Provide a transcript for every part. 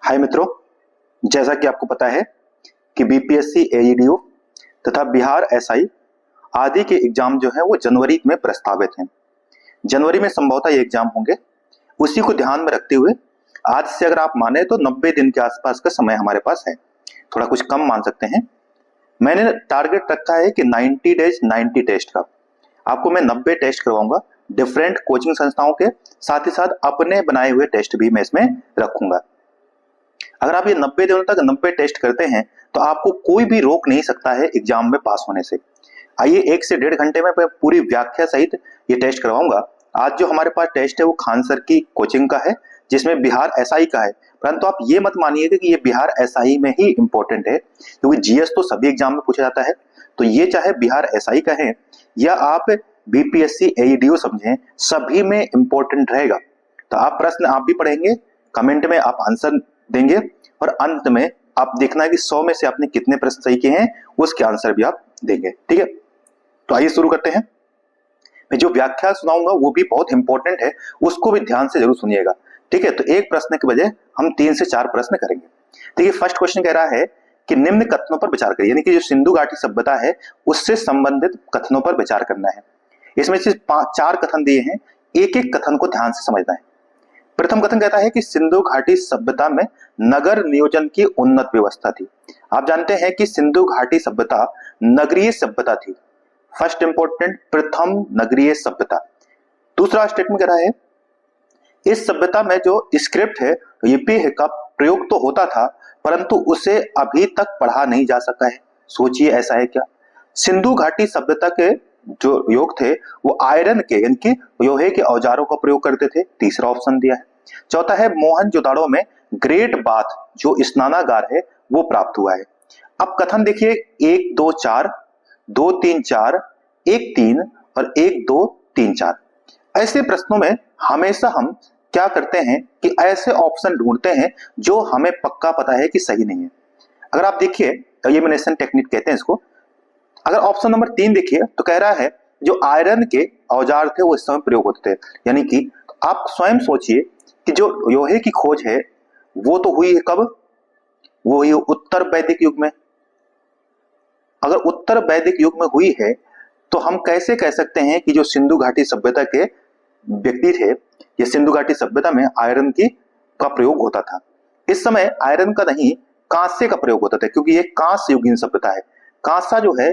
हाय मित्रों, जैसा कि आपको पता है कि बीपीएससी एईडीओ तथा बिहार एसआई आदि के एग्जाम जो है वो जनवरी में प्रस्तावित हैं। जनवरी में संभवतः ये एग्जाम होंगे। उसी को ध्यान में रखते हुए आज से अगर आप माने तो 90 दिन के आसपास का समय हमारे पास है, थोड़ा कुछ कम मान सकते हैं। मैंने टारगेट रखा है कि 90 डेज 90 टेस्ट का। आपको मैं 90 टेस्ट करवाऊंगा डिफरेंट कोचिंग संस्थाओं के, साथ ही साथ अपने बनाए हुए टेस्ट भी मैं इसमें रखूंगा। अगर आप ये 90 दिनों तक 90 टेस्ट करते हैं तो आपको कोई भी रोक नहीं सकता है एग्जाम में पास होने से। आइए 1 से 1.5 घंटे में पूरी व्याख्या सहित ये टेस्ट करवाऊंगा। आज जो हमारे पास टेस्ट है वो खान सर की कोचिंग का है, जिसमें बिहार एसआई का है। परंतु आप ये मत मानिएगा कि ये बिहार एसआई में ही इंपॉर्टेंट है, क्योंकि जीएस तो सभी एग्जाम में पूछा जाता है। तो ये चाहे बिहार एसआई का है या आप बीपीएससी एईडीओ समझें, सभी में इंपॉर्टेंट रहेगा। तो आप प्रश्न आप भी पढ़ेंगे, कमेंट में आप आंसर देंगे और अंत में आप देखना है कि 100 में से आपने कितने प्रश्न सही किए हैं, उसके आंसर भी आप देंगे। ठीक है, तो आइए शुरू करते हैं। मैं जो व्याख्या सुनाऊंगा वो भी बहुत इंपॉर्टेंट है, उसको भी ध्यान से जरूर सुनिएगा। ठीक है, तो एक प्रश्न के बजाय हम 3 से 4 प्रश्न करेंगे। देखिए, फर्स्ट क्वेश्चन कह रहा है कि निम्न कथनों पर विचार करिए, यानी कि जो सिंधु घाटी सभ्यता है उससे संबंधित कथनों पर विचार करना है। इसमें से 4 कथन दिए हैं, एक एक कथन को ध्यान से समझना है। प्रथम कथन कहता है कि सिंधु घाटी सभ्यता में नगर नियोजन की उन्नत व्यवस्था थी। आप जानते हैं कि सिंधु घाटी सभ्यता नगरीय सभ्यता थी। फर्स्ट इंपॉर्टेंट, प्रथम नगरीय सभ्यता। दूसरा स्टेटमेंट कह रहा है इस सभ्यता में जो स्क्रिप्ट है लिपि का प्रयोग तो होता था, परंतु उसे अभी तक पढ़ा नहीं जा सका है। सोचिए, ऐसा है क्या? सिंधु घाटी सभ्यता के जो योग थे वो आयरन के, यानी कि लोहे के औजारों का प्रयोग करते थे। तीसरा ऑप्शन दिया है। चौथा है मोहनजोदाड़ो में ग्रेट बाथ जो स्नानागार है वो प्राप्त हुआ है। अब कथन देखिए, 1 2 4, 2 3 4, 1 3 और 1 2 3 4। ऐसे प्रश्नों में हमेशा हम क्या करते हैं कि ऐसे ऑप्शन ढूंढते हैं जो हमें पक्का पता है कि सही नहीं है। अगर आप देखिए, एलिमिनेशन टेक्निक कहते हैं इसको। अगर ऑप्शन नंबर 3 देखिए तो कह रहा है जो आयरन के औजार थे वो इस समय प्रयोग होते थे, यानी कि आप स्वयं सोचिए कि जो लोहे की खोज है वो तो हुई है कब? वो हुई उत्तर वैदिक युग में। अगर उत्तर वैदिक युग में हुई है तो हम कैसे कह सकते हैं कि जो सिंधु घाटी सभ्यता के व्यक्ति थे, ये सिंधु घाटी सभ्यता में आयरन की का प्रयोग होता था। इस समय आयरन का नहीं, कांस्य का प्रयोग होता था, क्योंकि ये कांस्य युगीन सभ्यता है। कांसा जो है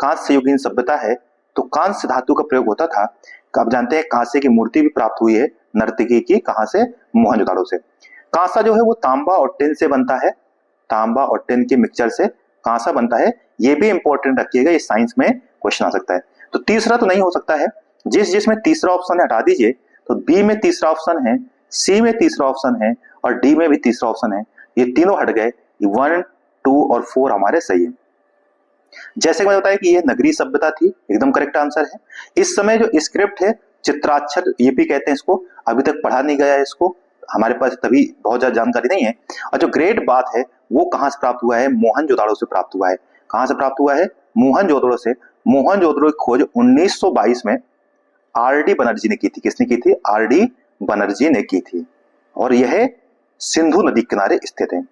कांस्य युगीन सभ्यता है, तो कांस्य धातु का प्रयोग होता था। आप जानते हैं कांसे की मूर्ति भी प्राप्त हुई है नर्तकी की, कहां से? मोहनजोदाड़ो से। कांसा जो है वो तांबा और टिन से बनता है, तांबा और टिन के मिक्सचर से कांसा बनता है। ये भी इंपॉर्टेंट रखिएगा, ये साइंस में क्वेश्चन आ सकता है। तो तीसरा तो नहीं हो सकता है। जिसमें तीसरा ऑप्शन है हटा दीजिए। तो बी में तीसरा ऑप्शन है, सी में तीसरा ऑप्शन है और डी में भी तीसरा ऑप्शन है। ये तीनों हट गए, 1 2 और 4 हमारे सही है। जैसे मैंने बताया कि यह नगरीय सभ्यता थी, एकदम करेक्ट आंसर है। इस समय जो स्क्रिप्ट है चित्राक्षर लिपि कहते हैं इसको, अभी तक पढ़ा नहीं गया है इसको, हमारे पास तभी बहुत ज्यादा जानकारी नहीं है। और जो ग्रेट बात है वो कहां से प्राप्त हुआ है? मोहनजोदाड़ो से प्राप्त हुआ है। कहां से प्राप्त हुआ है? मोहनजोदड़ो से। मोहनजोदड़ो की खोज 1922 में आरडी बनर्जी ने की थी। किसने की थी? आरडी बनर्जी ने की थी। और यह सिंधु नदी किनारे स्थित है।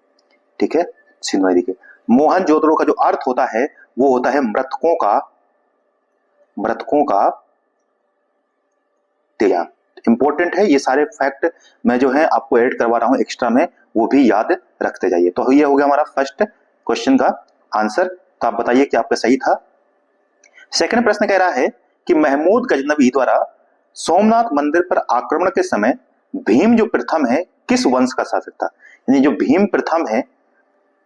ठीक है, सिंधु नदी के। मोहनजोदड़ो का जो अर्थ होता है वो होता है मृतकों का टिला। इंपॉर्टेंट है, ये सारे फैक्ट मैं जो है आपको ऐड करवा रहा हूं एक्स्ट्रा में, वो भी याद रखते जाइए। तो ये हो गया हमारा फर्स्ट क्वेश्चन का आंसर। तो आप बताइए कि आपका सही था। सेकंड प्रश्न कह रहा है कि महमूद गजनवी द्वारा सोमनाथ मंदिर पर आक्रमण के समय भीम जो प्रथम है किस वंश का शासक था? यानी जो भीम प्रथम है,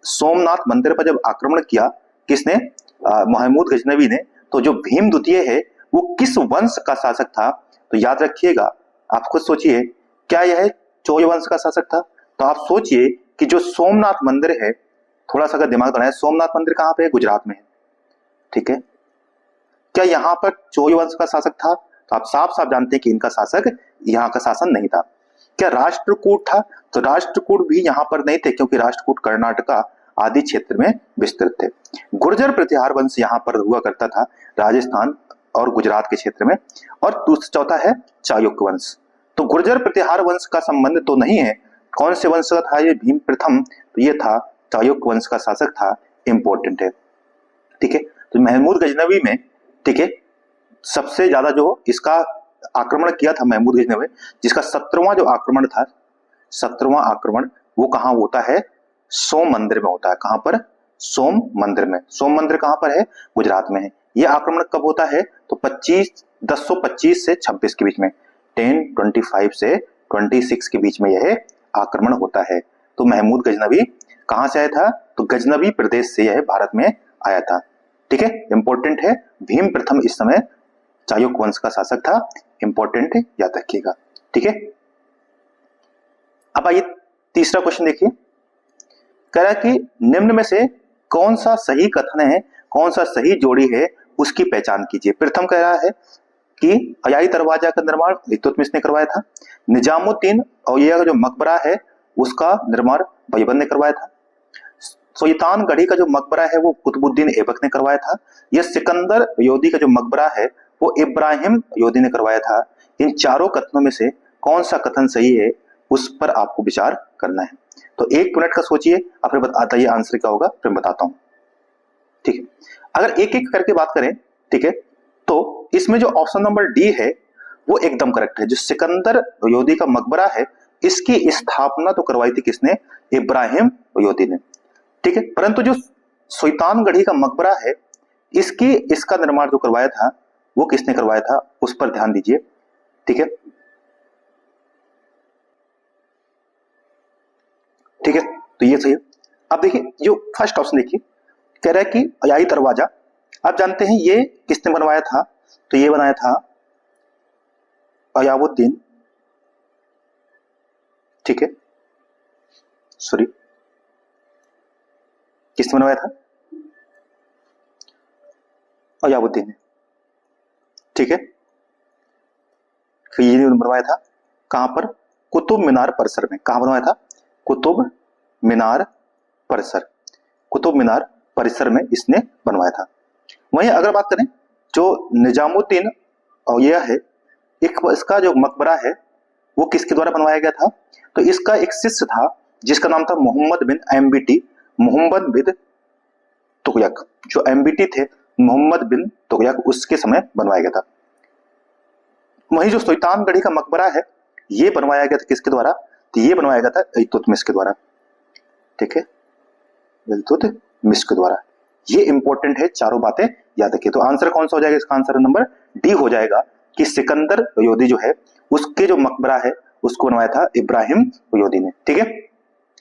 सोमनाथ मंदिर पर जब आक्रमण किया किसने? महमूद गजनवी ने। तो जो भीम द्वितीय है वो किस वंश का शासक था? तो याद रखिएगा, आप खुद सोचिए, क्या यह चोल वंश का शासक था? तो आप सोचिए कि जो सोमनाथ मंदिर है, थोड़ा सा अगर दिमाग लगाएं, सोमनाथ मंदिर कहां पे है? गुजरात में है। ठीक है, क्या यहां पर चोल वंश का शासक था? तो आप साफ साफ जानते हैं कि इनका शासक, यहाँ का शासन नहीं था। क्या राष्ट्रकूट था? तो राष्ट्रकूट भी यहां पर नहीं थे, क्योंकि राष्ट्रकूट कर्नाटका आदि क्षेत्र में विस्तृत थे। गुर्जर प्रतिहार वंश यहां पर हुआ करता था, राजस्थान और गुजरात के क्षेत्र में। और चौथा है चालुक्य वंश। तो गुर्जर प्रतिहार वंश का संबंध तो नहीं है, कौन से वंश का था ये भीम प्रथम? तो ये था चालुक्य वंश का शासक था, इंपॉर्टेंट है। ठीक है, तो महमूद गजनवी में, ठीक है, सबसे ज्यादा जो इसका आक्रमण किया था महमूद गजनवी, जिसका 17वां जो आक्रमण था, 17वां आक्रमण वो कहां होता है? सोम मंदिर में होता है। कहां पर? सोम मंदिर में। सोम मंदिर कहां पर है? गुजरात में है। यह आक्रमण कब होता है? तो 1025 से 26 के बीच में, 1025 से 26 के बीच में यह आक्रमण होता है। तो महमूद गजनवी कहां से आया था? तो गजनवी प्रदेश से यह भारत में आया था। ठीक है, इंपॉर्टेंट है। भीम प्रथम इस समय चालुक्य वंश का शासक था, इंपॉर्टेंट है, याद रखिएगा। ठीक है, अब आइए तीसरा क्वेश्चन देखिए। कह रहा है कि निम्न में से कौन सा सही कथन है, कौन सा सही जोड़ी है, उसकी पहचान कीजिए। प्रथम कह रहा है कि हयाई दरवाजा का निर्माण इल्तुतमिश ने करवाया था। निजामुद्दीन और यह जो मकबरा है उसका निर्माण बैबन ने करवाया था। सुल्तान गढ़ी का जो मकबरा है वो कुतुबुद्दीन ऐबक ने करवाया था। यह सिकंदर लोदी का जो मकबरा है वो इब्राहिम लोदी ने करवाया था। इन चारों कथनों में से कौन सा कथन सही है उस पर आपको विचार करना है। तो 1 मिनट का सोचिए, और फिर बताइए आंसर क्या होगा, फिर बताता हूं। ठीक है, अगर एक एक करके बात करें, ठीक है, तो इसमें जो ऑप्शन नंबर डी है वो एकदम करेक्ट है। जो सिकंदर लोदी का मकबरा है इसकी स्थापना तो करवाई थी किसने? इब्राहिम लोदी ने। ठीक है, परंतु जो सुल्तानगढ़ी का मकबरा है इसका निर्माण जो करवाया था वो किसने करवाया था, उस पर ध्यान दीजिए। ठीक है, ठीक है, तो ये सही है। अब देखिए जो फर्स्ट ऑप्शन देखिए, कह रहा है कि हयाई दरवाजा, आप जानते हैं ये किसने बनवाया था? तो ये बनाया था अयाबुद्दीन, ठीक है, सॉरी, किसने बनवाया था? अयाबुद्दीन ने। ठीक है, ये बनवाया था कहां पर? कुतुब मीनार परिसर में। कहां बनवाया था? कुतुब मीनार परिसर, कुतुब मीनार परिसर में इसने बनवाया था। वहीं अगर बात करें जो निजामुद्दीन और यह है, एक इसका जो मकबरा है वो किसके द्वारा बनवाया गया था? तो इसका एक शिष्य था जिसका नाम था मोहम्मद बिन एमबीटी, मोहम्मद बिन तुगलक। जो एमबीटी थे मोहम्मद बिन तुगलक, उसके समय बनवाया गया था। वहीं जो सुल्तानगढ़ी का मकबरा है ये बनवाया गया था किसके द्वारा? तो ये बनवाया गया था इल्तुतमिश के द्वारा। ठीक है, इल्तुतमिश के द्वारा। ये इंपॉर्टेंट है, चारों बातें याद रखिए। तो आंसर कौन सा हो जाएगा? इसका आंसर नंबर डी हो जाएगा कि सिकंदर लोदी जो है उसके जो मकबरा है उसको बनवाया था इब्राहिम लोदी ने। ठीक है,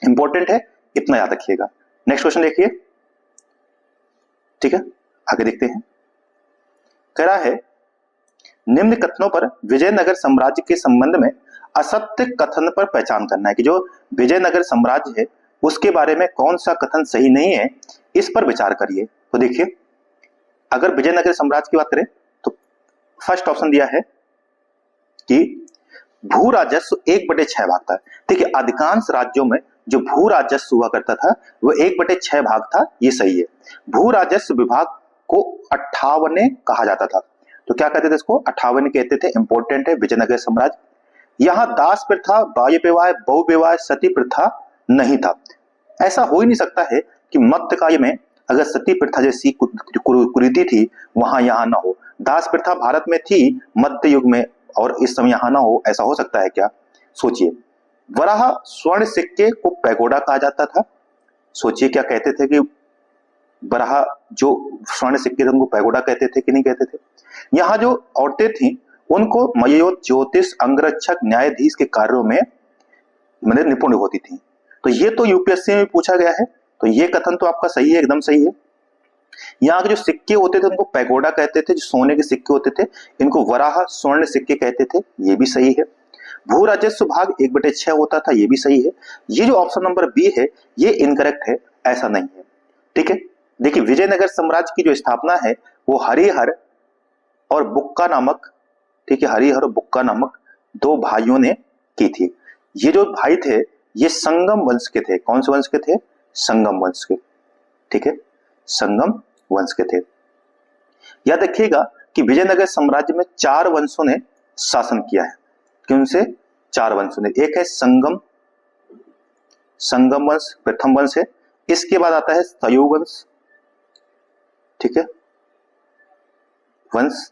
इंपॉर्टेंट है, इतना याद रखिएगा। नेक्स्ट क्वेश्चन देखिए। ठीक है, आगे देखते हैं। कह रहा है निम्न कथनों पर विजयनगर साम्राज्य के संबंध में असत्य कथन पर पहचान करना है कि जो विजयनगर साम्राज्य है उसके बारे में कौन सा कथन सही नहीं है, इस पर विचार करिए। तो देखिए, अगर विजयनगर साम्राज्य की बात करें तो फर्स्ट ऑप्शन दिया है कि भू राजस्व 1/6 भाग था। देखिए, अधिकांश राज्यों में जो भू राजस्व हुआ करता था वो 1/6 भाग था, ये सही है। भू राजस्व विभाग को 58 कहा जाता था। तो क्या कहते थे इसको? 58 कहते थे। इंपॉर्टेंट है, विजयनगर साम्राज्य। यहां दास प्रथा, बाह्य विवाह, बहु विवाह, सती प्रथा नहीं था। ऐसा हो ही नहीं सकता है कि मध्यकाल में अगर सती प्रथा जैसी कुरीति थी वहां यहां ना हो। दास प्रथा भारत में थी मध्य युग में और इस समय यहां ना हो, ऐसा हो सकता है क्या? सोचिए। वराह स्वर्ण सिक्के को पैगोडा कहा जाता था। सोचिए, क्या कहते थे कि वराह जो स्वर्ण सिक्के थे उनको पैगोडा कहते थे कि नहीं कहते थे? यहाँ जो औरतें थी उनको मयोत, ज्योतिष, अंगरक्षक, न्यायाधीश के कार्यों में मतलब निपुण होती थी। तो ये तो यूपीएससी में पूछा गया है, तो ये कथन तो आपका सही है, एकदम सही है। यहाँ के जो सिक्के होते थे उनको पैगोडा कहते थे, जो सोने के सिक्के होते थे इनको वराह स्वर्ण सिक्के कहते थे, ये भी सही है। भू राजस्व भाग 1/6 होता था, ये भी सही है। ये जो ऑप्शन नंबर बी है ये इनकरेक्ट है, ऐसा नहीं है। ठीक है, देखिए विजयनगर साम्राज्य की जो स्थापना है वो हरिहर और बुक्का नामक, ठीक है, हरिहर और बुक्का नामक 2 भाइयों ने की थी। ये जो भाई थे ये संगम वंश के थे। कौन से वंश के थे? संगम वंश के। ठीक है, संगम वंश के थे। याद रखिएगा कि विजयनगर साम्राज्य में 4 वंशों ने शासन किया है। कौन से 4 वंशों ने? एक है संगम संगम वंश प्रथम वंश है। इसके बाद आता है सयुग वंश, ठीक है, वंश।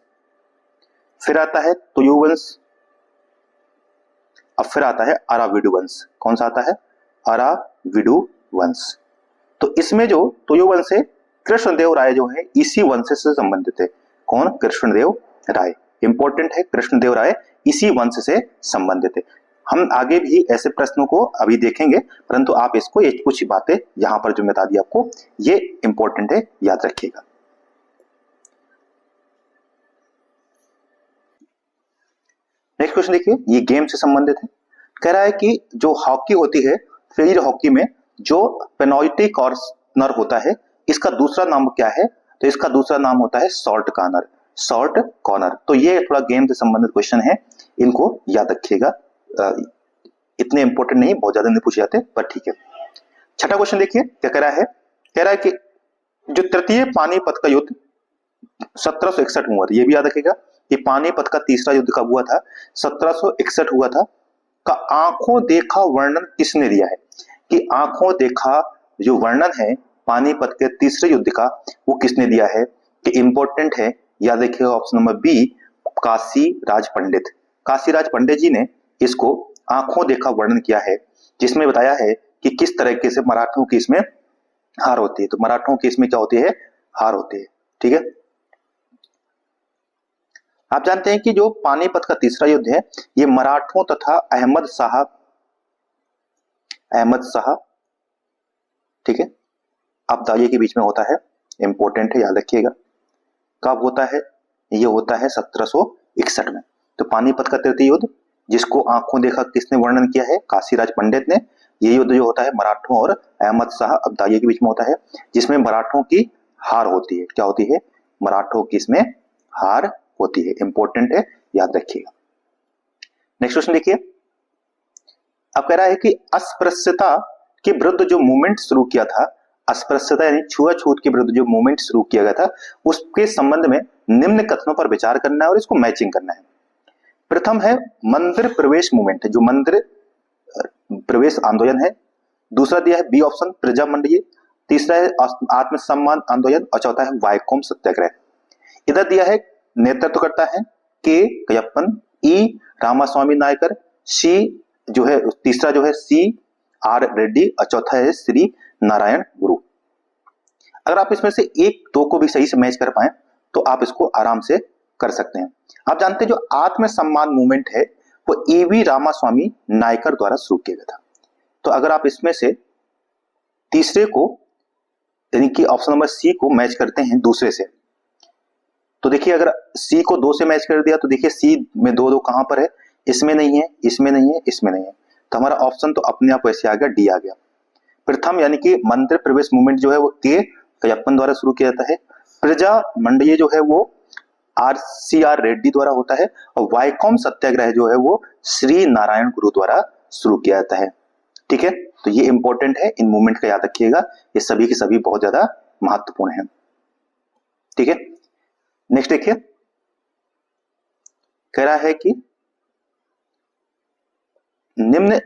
फिर आता है तुयु वंश, अब फिर आता है अराविडु वंश। कौन सा आता है? अराविडु वंश। तो इसमें जो तुयु वंश है, कृष्णदेव राय जो है इसी वंश से संबंधित है। कौन? कृष्णदेव राय। इंपॉर्टेंट है, कृष्णदेव राय इसी वंश से संबंधित है। हम आगे भी ऐसे प्रश्नों को अभी देखेंगे, परंतु आप इसको ये कुछ बातें यहां पर जो मैं बता दी आपको, ये इंपॉर्टेंट है, याद रखिएगा। नेक्स्ट क्वेश्चन देखिए, ये गेम से संबंधित है। कह रहा है कि जो हॉकी होती है, फील्ड हॉकी में जो पेनल्टी कॉर्नर होता है, इसका दूसरा नाम क्या है? तो इसका दूसरा नाम होता है शॉर्ट कॉर्नर, शॉर्ट कॉर्नर। तो ये थोड़ा गेम से संबंधित क्वेश्चन है, इनको याद रखिएगा। इतने इंपॉर्टेंट नहीं, बहुत ज्यादा नहीं पूछे जाते, पर ठीक है। छठा क्वेश्चन देखिए क्या कह रहा है। कह रहा है कि जो तृतीय पानीपत का युद्ध 1761 में हुआ था, ये भी याद रखिएगा कि पानीपत का तीसरा युद्ध कब हुआ था? 1761 हुआ था। का आंखों देखा वर्णन किसने दिया है? कि आंखों देखा जो वर्णन है पानीपत के तीसरे युद्ध का, वो किसने दिया है? कि इंपॉर्टेंट है, याद रखिएगा ऑप्शन नंबर बी, काशी राज पंडित। काशी राज पंडित जी ने इसको आंखों देखा वर्णन किया है, जिसमें बताया है कि किस तरीके से मराठों की इसमें हार होती है। तो मराठों की इसमें क्या होती है? हार होती है, ठीक है। आप जानते हैं कि जो पानीपत का तीसरा युद्ध है, ये मराठों तथा अहमद शाह, ठीक है, अब्दाली के बीच में होता है। इंपॉर्टेंट है, याद रखिएगा। कब होता है? ये होता है 1761 में। तो पानीपत का तृतीय युद्ध, जिसको आंखों देखा किसने वर्णन किया है? काशीराज पंडित ने। ये युद्ध जो होता है मराठों और अहमद शाह अब्दाली के बीच में होता है, जिसमें मराठों की हार होती है। क्या होती है? मराठों की इसमें हार होती है। इंपॉर्टेंट है, याद रखिएगा। नेक्स्ट क्वेश्चन देखिए। अब कह रहा है कि अस्पृश्यता के विरुद्ध जो मूवमेंट शुरू किया था, अस्पृश्यता यानी छुआछूत के विरुद्ध जो मूवमेंट शुरू किया गया था, उसके संबंध में निम्न कथनों पर विचार करना है और इसको मैचिंग करना है। प्रथम है मंदिर प्रवेश मूवमेंट, जो मंदिर प्रवेश आंदोलन है। दूसरा दिया है बी ऑप्शन, प्रजा मंडलीय। तीसरा है आत्मसम्मान आंदोलन और चौथा है वायकोम सत्याग्रह। इधर दिया है नेतृत्व करता है के कयप्पन, ई रामास्वामी नायकर, सी जो है तीसरा जो है सी आर रेड्डी और चौथा है श्री नारायण गुरु। अगर आप इसमें से एक दो को भी सही से मैच कर पाए तो आप इसको आराम से कर सकते हैं। आप जानते हैं जो आत्मसम्मान मूवमेंट है वो एवी रामास्वामी नायकर द्वारा शुरू किया गया था। तो अगर आप इसमें से तीसरे को यानी कि ऑप्शन नंबर सी को मैच करते हैं दूसरे से, तो देखिए अगर सी को 2 से मैच कर दिया तो देखिए सी में 2 कहां पर है? इसमें नहीं है, इसमें नहीं है, इसमें नहीं है। तो हमारा ऑप्शन तो अपने आप वैसे आ गया, डी आ गया। प्रथम यानी कि मंदिर प्रवेश मूवमेंट जो है वो के कयप्पन द्वारा शुरू किया जाता है। प्रजा मंडलीय जो है वो आर रेड्डी द्वारा होता है और वायकोम सत्याग्रह जो है वो श्री नारायण गुरु द्वारा शुरू किया जाता है, ठीक है। तो ये इंपॉर्टेंट है, इन मूवमेंट का याद रखिएगा, ये सभी के सभी बहुत ज्यादा महत्वपूर्ण है, ठीक है। नेक्स्ट देखिए, कह रहा है कि निम्न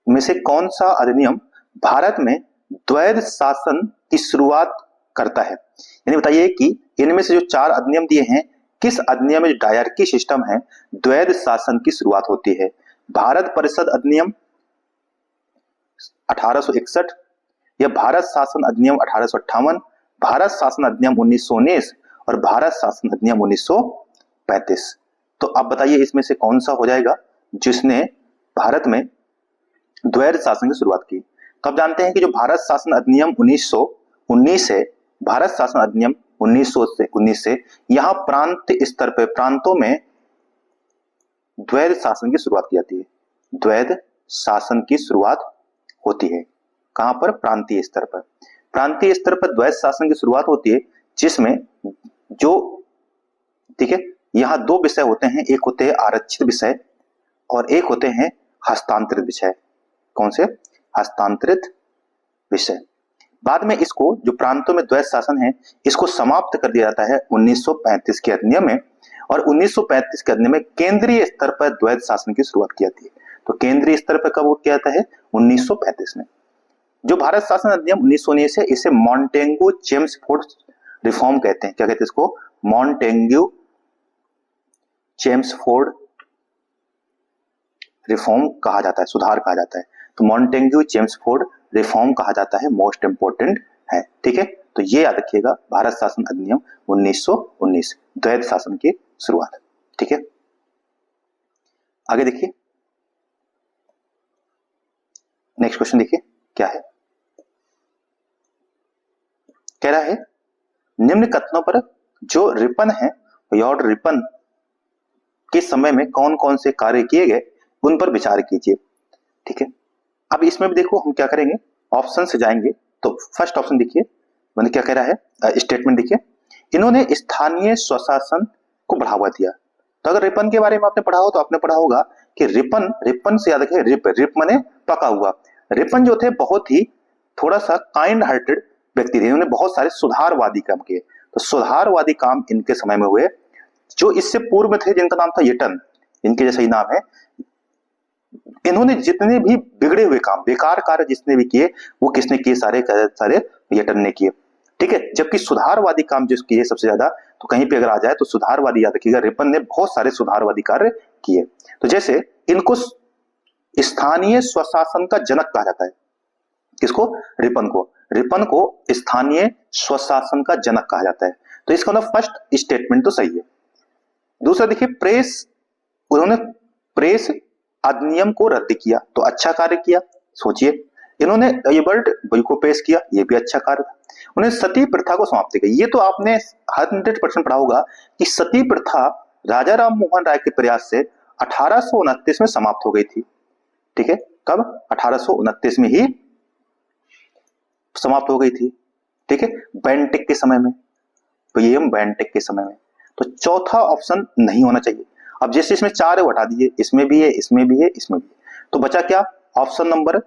में से कौन सा अधिनियम भारत में द्वैध शासन की शुरुआत करता है? यानी बताइए कि इनमें से जो 4 अधिनियम दिए हैं, किस अधिनियम में डायरकी सिस्टम है द्वैध शासन की शुरुआत होती है? भारत परिषद अधिनियम 1861 या भारत शासन अधिनियम 1858, भारत शासन अधिनियम 1919 और भारत शासन अधिनियम 1935। तो आप बताइए इसमें से कौन सा हो जाएगा जिसने भारत में द्वैध शासन की शुरुआत की? तो आप जानते हैं कि जो भारत शासन अधिनियम 1919 है, भारत शासन अधिनियम 1919 से यहाँ प्रांत स्तर पर प्रांतों में द्वैध शासन की शुरुआत की जाती है। द्वैध शासन की शुरुआत होती है कहां पर? प्रांतीय स्तर पर। प्रांतीय स्तर पर द्वैध शासन की शुरुआत होती है, जिसमें जो, ठीक है, यहाँ 2 विषय होते हैं, एक होते हैं आरक्षित विषय और एक होते हैं हस्तांतरित विषय। कौन से? हस्तांतरित विषय। बाद में इसको जो प्रांतों में द्वैध शासन है, इसको समाप्त कर दिया जाता है 1935 के अधिनियम में, और 1935 के अधिनियम में केंद्रीय स्तर पर द्वैध शासन की शुरुआत की जाती है। तो केंद्रीय स्तर पर कब किया जाता है? 1935 में। जो भारत शासन अधिनियम 1919 है इसे मॉन्टेग्यू चेम्सफोर्ड रिफॉर्म कहते हैं। क्या कहते हैं इसको? मॉन्टेग्यू चेम्सफोर्ड रिफॉर्म कहा जाता है, सुधार कहा जाता है। तो मॉन्टेग्यू चेम्सफोर्ड रिफॉर्म कहा जाता है, मोस्ट इंपोर्टेंट है। ठीक है, तो ये याद रखिएगा, भारत शासन अधिनियम 1919 द्वैध शासन की शुरुआत। ठीक है, आगे देखिए, नेक्स्ट क्वेश्चन देखिए क्या है। कह रहा है निम्न कथनों पर जो रिपन है, लॉर्ड रिपन के समय में कौन कौन से कार्य किए गए उन पर विचार कीजिए। ठीक है, अब इसमें भी देखो हम क्या करेंगे, ऑप्शन से जाएंगे। तो फर्स्ट ऑप्शन देखिए, मैंने क्या कह रहा है, स्टेटमेंट देखिए, इन्होंने स्थानीय स्वशासन को बढ़ावा दिया। तो अगर रिपन के बारे में आपने पढ़ा हो तो आपने पढ़ा होगा कि रिपन, रिपन से याद रखिए, रिप माने पका हुआ। रिपन जो थे बहुत ही थोड़ा सा काइंड हार्टेड व्यक्ति थे, इन्होंने बहुत सारे सुधारवादी काम किए। तो सुधारवादी काम इनके समय में हुए। जो इससे पूर्व में थे जिनका नाम था यटन, इनके जैसा ही नाम है, इन्होंने जितने भी बिगड़े हुए काम, बेकार कार्य जितने भी किए, वो किसने किए? सारे सारे यटन ने किए। ठीक है, जबकि सुधारवादी काम जो किए सबसे ज्यादा, तो कहीं पे अगर आ जाए तो सुधारवादी याद रखिएगा, रिपन ने बहुत सारे सुधारवादी कार्य किए। तो जैसे इनको स्थानीय स्वशासन का जनक कहा जाता है। किसको? रिपन को। रिपन को स्थानीय स्वशासन का जनक कहा जाता है। तो इसका मतलब फर्स्ट स्टेटमेंट तो सही है। दूसरा देखिए, प्रेस, उन्होंने प्रेस अधिनियम को रद्द किया, तो अच्छा कार्य किया। सोचिए, इन्होंने एबल्ट बिल को पेश किया, ये भी अच्छा कार्य था। उन्होंने सती प्रथा को समाप्त किया, ये तो आपने 100% पढ़ा होगा कि सती प्रथा राजा राम मोहन राय के प्रयास से 1829 में समाप्त हो गई थी। ठीक है, कब? 1829 में ही समाप्त हो गई थी। ठीक है, बेंटिक के समय में, विलियम बेंटिक के समय में। तो चौथा ऑप्शन नहीं होना चाहिए। अब जैसे इसमें 4 है वो हटा दीजिए, इसमें भी है, इसमें भी है, इसमें भी है, तो बचा क्या? ऑप्शन नंबर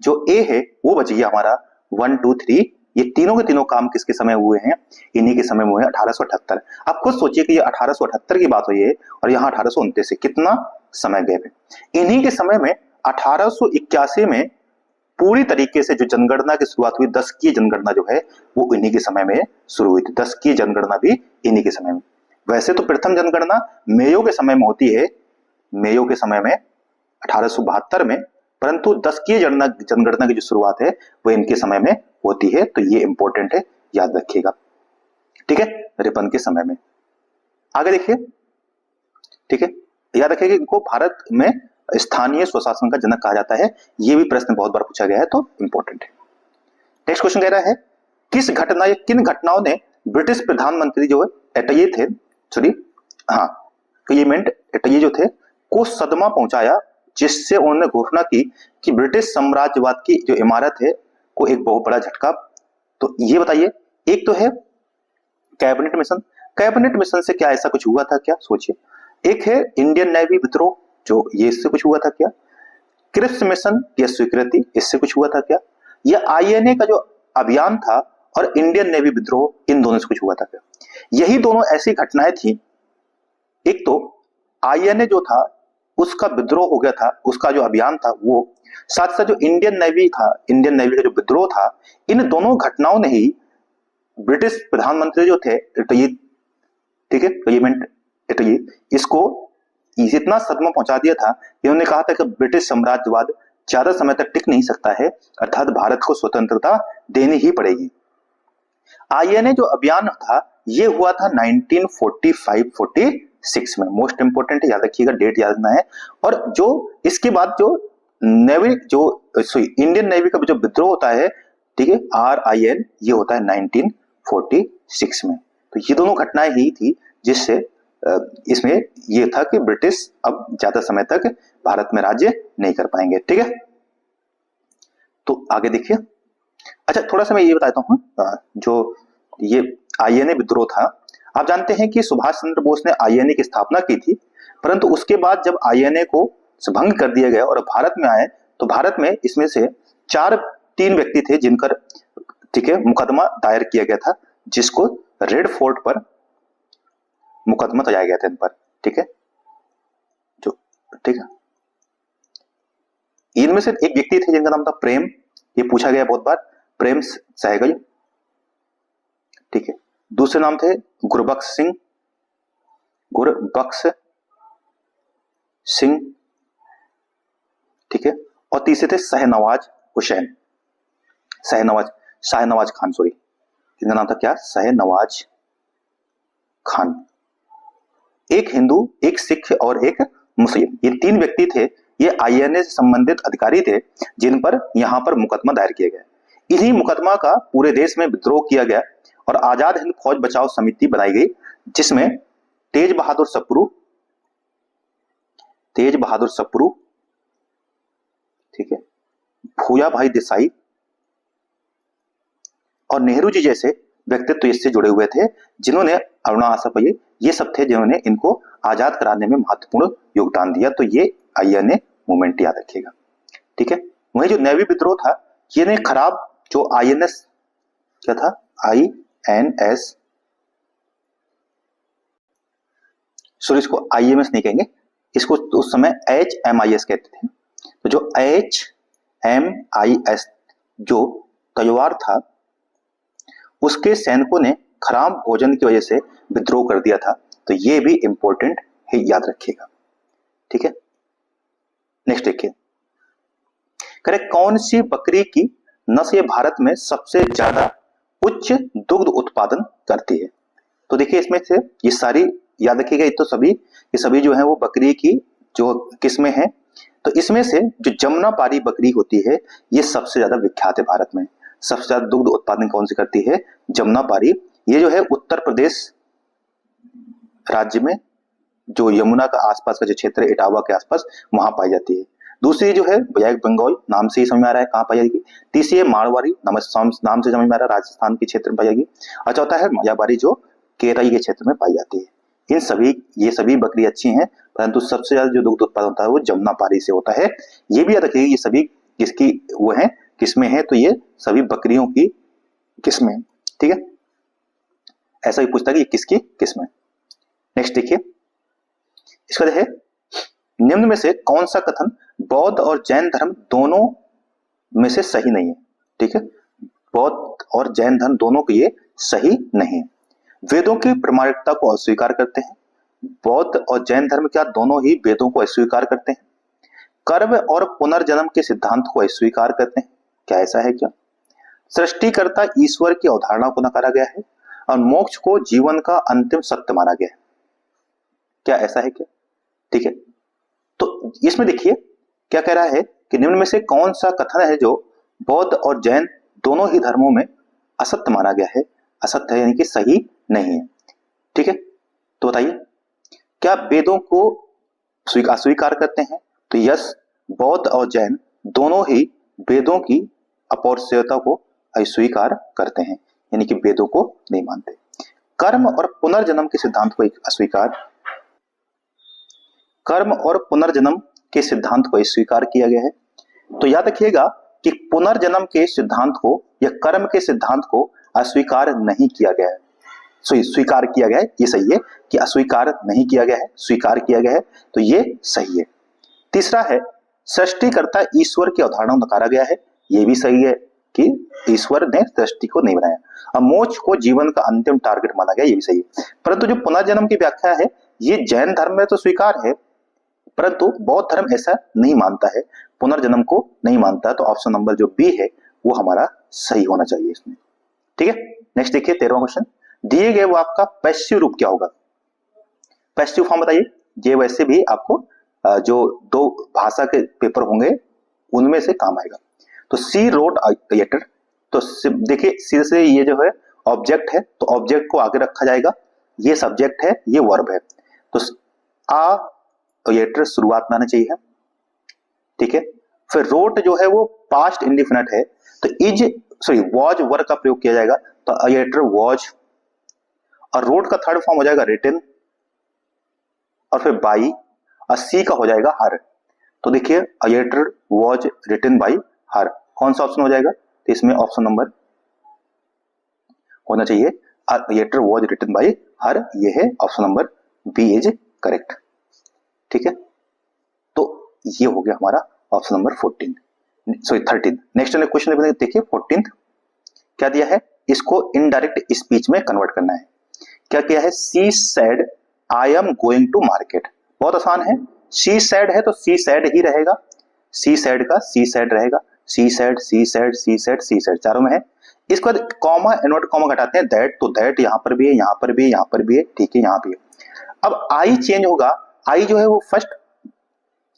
जो ए है वो बच गया हमारा 1 2 3। ये तीनों के तीनों काम किसके समय हुए हैं? इन्हीं के समय में हुए, 1878। आप खुद सोचिए कि ये 1878 की बात हुई है और यहाँ 1829 से कितना समय गैप है। इन्हीं के समय में 1881 में पूरी तरीके से जो जनगणना की शुरुआत हुई, 10 की जनगणना जो है वो इन्हीं के समय में शुरू हुई थी। 10 की जनगणना भी इन्हीं के समय में। वैसे तो प्रथम जनगणना मेयो के समय में होती है, मेयो के समय में 1872 में, परंतु 10 की जनगणना की जो शुरुआत है वो इनके समय में होती है। तो ये इंपॉर्टेंट है, याद रखिएगा। ठीक है, रिपन के समय में। आगे देखिए, ठीक है, याद रखिए कि इनको भारत में स्थानीय स्वशासन का जनक कहा जाता है। ये भी प्रश्न बहुत बार पूछा गया है, तो इंपॉर्टेंट है। नेक्स्ट क्वेश्चन कह रहा है किस घटना या किन घटनाओं ने ब्रिटिश प्रधानमंत्री जो एटये थे, सॉरी हाँ क्लीमेंट एटये जो थे, को सदमा पहुंचाया, जिससे उन्होंने घोषणा की कि ब्रिटिश साम्राज्यवाद की जो इमारत है को एक बहुत बड़ा झटका। तो ये बताइए, एक तो है कैबिनेट मिशन। कैबिनेट मिशन से क्या ऐसा कुछ हुआ था क्या? सोचिए। एक है इंडियन नेवी विद्रोह, जो ये इससे कुछ हुआ था क्या? क्रिप्स मिशन या स्वीकृति, इससे कुछ हुआ था क्या? या आईएनए का जो अभियान था और इंडियन नेवी विद्रोह, इन दोनों से कुछ हुआ था क्या? यही दोनों ऐसी घटनाएं थी। एक तो आईएनए जो था उसका विद्रोह हो गया था, उसका जो अभियान था वो, साथ साथ जो इंडियन नेवी था, इंडियन नेवी का जो विद्रोह था, इन दोनों घटनाओं ने ही ब्रिटिश प्रधानमंत्री जो थे एटये, ठीक है, क्लीमेंट एटये, इसको इतना सदमा पहुंचा दिया था कि उन्होंने कहा था कि ब्रिटिश साम्राज्यवाद ज्यादा समय तक टिक नहीं सकता है, अर्थात भारत को स्वतंत्रता देनी ही पड़ेगी। आईएनए जो अभियान था ये हुआ था 1945-46 में। मोस्ट इंपोर्टेंट है, याद रखिएगा, डेट याद रखना है। और जो इसके बाद जो नेवी जो इंडियन नेवी का जो विद्रोह होता है, ठीक है, RIN, ये होता है 1946 में। तो ये दोनों घटनाएं ही थी जिससे इसमें यह था कि ब्रिटिश अब ज्यादा समय तक भारत में राज्य नहीं कर पाएंगे। ठीक है, तो आगे देखिए। अच्छा, थोड़ा सा मैं ये बताता हूँ, जो ये आईएनए विद्रोह था, आप जानते हैं कि सुभाष चंद्र बोस ने आईएनए की स्थापना की थी, परंतु उसके बाद जब आईएनए को भंग कर दिया गया और भारत में आए, तो भारत में इसमें से 3 व्यक्ति थे जिनकर, ठीक है, मुकदमा दायर किया गया था, जिसको रेड फोर्ट पर मुकदमा चलाया गया था इन पर। ठीक है, जो, ठीक है, इनमें से एक व्यक्ति थे जिनका नाम था प्रेम, ये पूछा गया बहुत बार, प्रेम सहगल, ठीक है। दूसरे नाम थे गुरबख्श सिंह, गुरबख्श सिंह, ठीक है। और तीसरे थे शाहनवाज हुसैन, शाहनवाज खान, सॉरी, इनका नाम था क्या, शाहनवाज खान। एक हिंदू, एक सिख और एक मुस्लिम, ये 3 व्यक्ति थे, ये आईएनए से संबंधित अधिकारी थे जिन पर यहां पर मुकदमा दायर किया गया। इन्हीं मुकदमा का पूरे देश में विद्रोह किया गया और आजाद हिंद फौज बचाओ समिति बनाई गई, जिसमें तेज बहादुर सप्रू, ठीक है, भूया भाई देसाई और नेहरू जी जैसे व्यक्तित्व इससे जुड़े हुए थे, जिन्होंने, अरुणा आसफ, ये सब थे जिन्होंने इनको आजाद कराने में महत्वपूर्ण योगदान दिया। तो ये आईएनए मूवमेंट याद रखिएगा, ठीक है। वही जो नेवी विद्रोह था, ये ने खराब जो आईएनएस क्या था, आईएनएस, सॉरी इसको आईएमएस नहीं कहेंगे, इसको उस समय HMIS कहते थे। तो जो HMIS जो तलवार था, उसके सैनिकों ने खराब भोजन की वजह से विद्रोह कर दिया था। तो ये भी इंपॉर्टेंट है, याद रखिएगा, ठीक है। नेक्स्ट देखिए, करें कौन सी बकरी की नस्ल भारत में सबसे ज्यादा उच्च दुग्ध उत्पादन करती है। तो देखिए इसमें से ये सारी याद रखिएगा, ये सभी जो है वो बकरी की जो किस्में हैं। तो इसमें से जो जमुनापारी बकरी होती है, ये सबसे ज्यादा विख्यात है भारत में। सबसे ज्यादा दुग्ध उत्पादन कौन सी करती है, जमुनापारी। ये जो है उत्तर प्रदेश राज्य में, जो यमुना का आसपास का जो क्षेत्र है, इटावा के आसपास, वहां पाई जाती है। दूसरी जो है ब्लैक बंगाल, नाम से ही समझ में आ रहा है कहाँ पाई जाएगी। तीसरी है मारवाड़ी, नाम से समझ में आ रहा है राजस्थान के क्षेत्र में पाई जाएगी। और चौथा है मायाबारी, जो केरल के क्षेत्र में पाई जाती है। ये सभी बकरी अच्छी हैं, परंतु सबसे ज्यादा जो दुग्ध उत्पादन होता है वो जमुनापारी से होता है। ये भी याद रखिए, ये सभी किसकी वो है, किस्में हैं। तो ये सभी बकरियों की किस्में, ठीक है। ऐसा भी पूछता है कि ये किसकी किस्में। नेक्स्ट देखिए, इसका है निम्न में से कौन सा कथन बौद्ध और जैन धर्म दोनों में से सही नहीं है, ठीक है। बौद्ध और जैन धर्म दोनों के ये सही नहीं है। वेदों की प्रामाणिकता को अस्वीकार करते हैं। बौद्ध और जैन धर्म क्या दोनों ही वेदों को अस्वीकार करते हैं। कर्म और पुनर्जन्म के सिद्धांत को अस्वीकार करते हैं, क्या ऐसा है क्या। सृष्टिकर्ता ईश्वर की अवधारणा को नकारा गया है और मोक्ष को जीवन का अंतिम सत्य माना गया है, क्या ऐसा है क्या, ठीक है। तो इसमें देखिए क्या कह रहा है कि निम्न में से कौन सा कथन है जो बौद्ध और जैन दोनों ही धर्मों में असत्य माना गया है, असत्य है यानी कि सही नहीं है, ठीक है। तो बताइए, क्या वेदों को अस्वीकार करते हैं। तो यस, बौद्ध और जैन दोनों ही वेदों की अपौरुषेयता को अस्वीकार करते हैं, यानी कि वेदों को नहीं मानते। कर्म और पुनर्जन्म के सिद्धांत को अस्वीकार किया गया है। तो याद रखिएगा कि पुनर्जन्म के सिद्धांत को या कर्म के सिद्धांत को अस्वीकार नहीं किया गया है, स्वीकार किया गया है, ये सही है कि अस्वीकार नहीं किया गया है, स्वीकार किया गया है, तो ये सही है। तीसरा है सृष्टिकर्ता ईश्वर की अवधारणा नकारा गया है, ये भी सही है कि ईश्वर ने सृष्टि को नहीं बनाया। अब मोक्ष को जीवन का अंतिम टारगेट माना गया, ये भी सही है। परंतु जो पुनर्जन्म की व्याख्या है, ये जैन धर्म में तो स्वीकार है, परंतु बौद्ध धर्म ऐसा नहीं मानता है, पुनर्जन्म को नहीं मानता। तो ऑप्शन नंबर जो बी है वो हमारा सही होना चाहिए इसमें, ठीक है। नेक्स्ट देखिए 13वां क्वेश्चन, दिए गए वाक्य का पैसिव रूप क्या होगा। पैसिव फॉर्म बताइए। ये वैसे भी आपको जो 2 भाषा के पेपर होंगे उनमें से काम आएगा। तो सी रोड अ लेटर, तो देखिए सीधे से ये जो है ऑब्जेक्ट है, तो ऑब्जेक्ट को आगे रखा जाएगा, ये सब्जेक्ट है, ये वर्ब है। तो आ लेटर शुरुआत में आना चाहिए, ठीक है। फिर रोट जो है वो पास्ट इंडिफिनिट है, तो वॉज वर्ब का प्रयोग किया जाएगा, तो अ लेटर वॉज। और रोट का थर्ड फॉर्म हो जाएगा रिटन, और फिर बाई, और सी का हो जाएगा हर। तो देखिए a letter was written by her, कौन सा ऑप्शन हो जाएगा। तो इसमें ऑप्शन नंबर होना चाहिए a letter was written by her, ये है option number B is correct, ठीक है। तो ये हो गया हमारा option number 14। Sorry 13। Next question देखिए 14th क्या दिया है, इसको इनडायरेक्ट स्पीच में कन्वर्ट करना है। क्या किया है, she said I am going to market. बहुत आसान है, शी सेड है तो शी सेड ही रहेगा, शी सेड का शी सेड रहेगा, she said she said she said she said चारों में है। इसके बाद कॉमा इन्वर्ट कॉमा घटाते हैं दैट, तो दैट यहां पर भी है, यहां पर भी है, यहां पर भी है, ठीक है, यहां भी है। अब आई चेंज होगा, आई जो है वो फर्स्ट,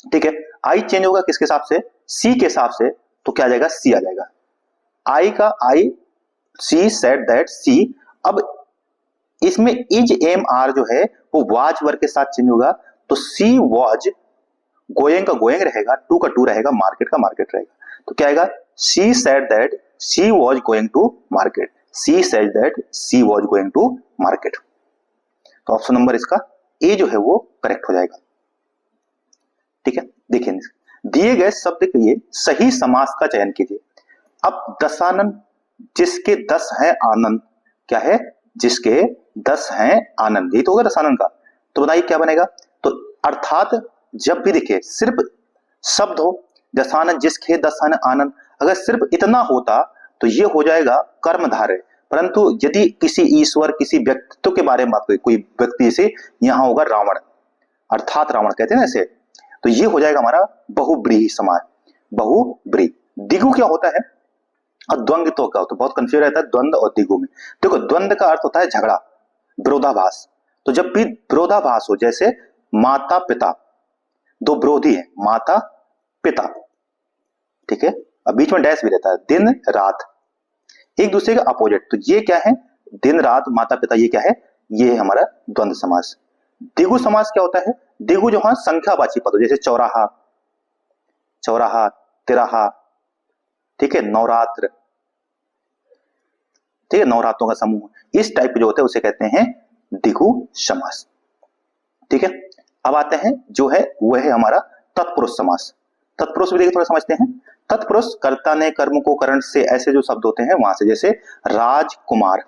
ठीक है, आई चेंज होगा किसके हिसाब से, सी के हिसाब से, तो क्या आ जाएगा, सी आ जाएगा। आई का आई, सी सेड दैट सी। अब इसमें इज एम आर जो है वो वाज वर्ग के साथ चेंज होगा, तो सी वाज, गोइंग का गोइंग रहेगा, टू का टू रहेगा, मार्केट का मार्केट रहेगा, तो क्या आएगा, she said that she was going to market, she said that she was going to market. तो ऑप्शन नंबर इसका ए जो है वो करेक्ट हो जाएगा। ठीक है, देखिए दिए गए शब्द के लिए सही समास का चयन कीजिए। अब दशानन, जिसके 10 है आनंद, क्या है, जिसके 10 हैं आनंद, यही तो होगा दशानन का। तो बताइए क्या बनेगा, तो अर्थात जब भी दिखे सिर्फ शब्द हो दशानन जिसके 10 हैं आनंद, अगर सिर्फ इतना होता तो ये हो जाएगा कर्मधारय। परंतु यदि किसी ईश्वर, किसी व्यक्तित्व के बारे में बात करें, कोई व्यक्ति, जैसे यहां होगा रावण, अर्थात रावण कहते हैं ना ऐसे, तो ये हो जाएगा हमारा बहुब्रीहि समास, बहुब्रीहि। दिगु क्या होता है और द्वंद्व तो क्या होता है, बहुत कंफ्यूज रहता है द्वंद्व और दिगु में। देखो द्वंद्व का अर्थ होता है झगड़ा, विरोधाभास। तो जब भी विरोधाभास हो, जैसे माता पिता, दो विरोधी है, माता पिता, ठीक है, अब बीच में डैश भी रहता है, दिन रात, एक दूसरे के अपोजिट, तो ये क्या है, दिन रात माता पिता, ये क्या है, ये है हमारा द्वंद्व समास। दिगु समास क्या होता है, दिगु जो है संख्यावाची पद, जैसे चौराहा, चौराहा, तिराहा, ठीक है, नवरात्र, ठीक है, नवरात्रों का समूह, इस टाइप जो होते हैं उसे कहते हैं दिगु समास। ठीक है, अब आते हैं जो है वह है हमारा तत्पुरुष समास। तत्पुरुष भी देखिए थोड़ा समझते हैं। तत्पुरुष कर्ता ने कर्म को करण से, ऐसे जो शब्द होते हैं वहां से, जैसे राजकुमार,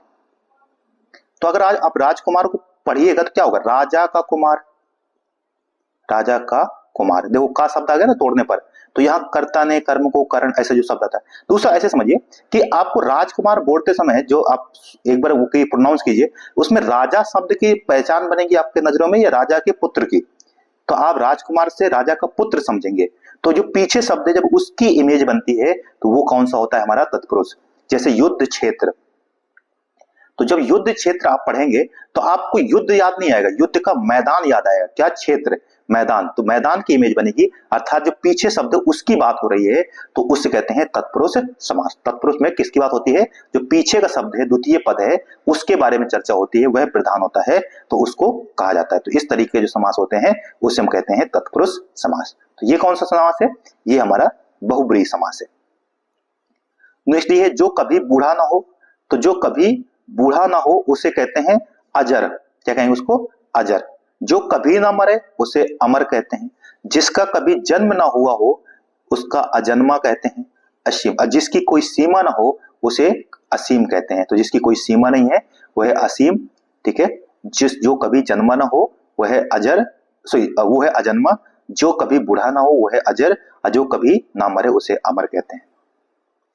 तो अगर आज आप राजकुमार को पढ़िएगा तो क्या होगा, राजा का कुमार, राजा का कुमार, देखो का शब्द आ गया ना तोड़ने पर, तो यहाँ कर्ता ने कर्म को करण, ऐसे जो शब्द आता है। दूसरा ऐसे समझिए कि आपको राजकुमार बोलते समय जो आप एक बार वो प्रोनाउंस कीजिए, उसमें राजा शब्द की पहचान बनेगी आपके नजरों में या राजा के पुत्र की, तो आप राजकुमार से राजा का पुत्र समझेंगे। तो जो पीछे शब्द है जब उसकी इमेज बनती है तो वो कौन सा होता है हमारा तत्पुरुष। जैसे युद्ध क्षेत्र, तो जब युद्ध क्षेत्र आप पढ़ेंगे तो आपको युद्ध याद नहीं आएगा, युद्ध का मैदान याद आएगा, क्या क्षेत्र, मैदान, तो मैदान की इमेज बनेगी, अर्थात जो पीछे शब्द उसकी बात हो रही है तो उससे कहते हैं तत्पुरुष समास। तत्पुरुष में किसकी बात होती है, जो पीछे का शब्द है, द्वितीय पद है, उसके बारे में चर्चा होती है, वह प्रधान होता है, तो उसको कहा जाता है। तो इस तरीके के जो समास होते हैं उसे हम कहते हैं तत्पुरुष समास। तो ये कौन सा समास है, ये हमारा बहुब्रीहि समास है। नेक्स्ट ये है जो कभी बूढ़ा ना हो, तो जो कभी बूढ़ा ना हो उसे कहते हैं अजर, क्या कहेंगे उसको, अजर। जो कभी ना मरे उसे अमर कहते हैं। जिसका कभी जन्म ना हुआ हो उसका अजन्मा कहते हैं, असीम। और जिसकी कोई सीमा ना हो उसे असीम कहते हैं। तो जिसकी कोई सीमा नहीं है वह है असीम, ठीक है। जो कभी जन्मा ना हो वह है अजर, वो है अजन्मा। जो कभी बूढ़ा ना हो वह है अजर, और जो कभी ना मरे उसे अमर कहते हैं।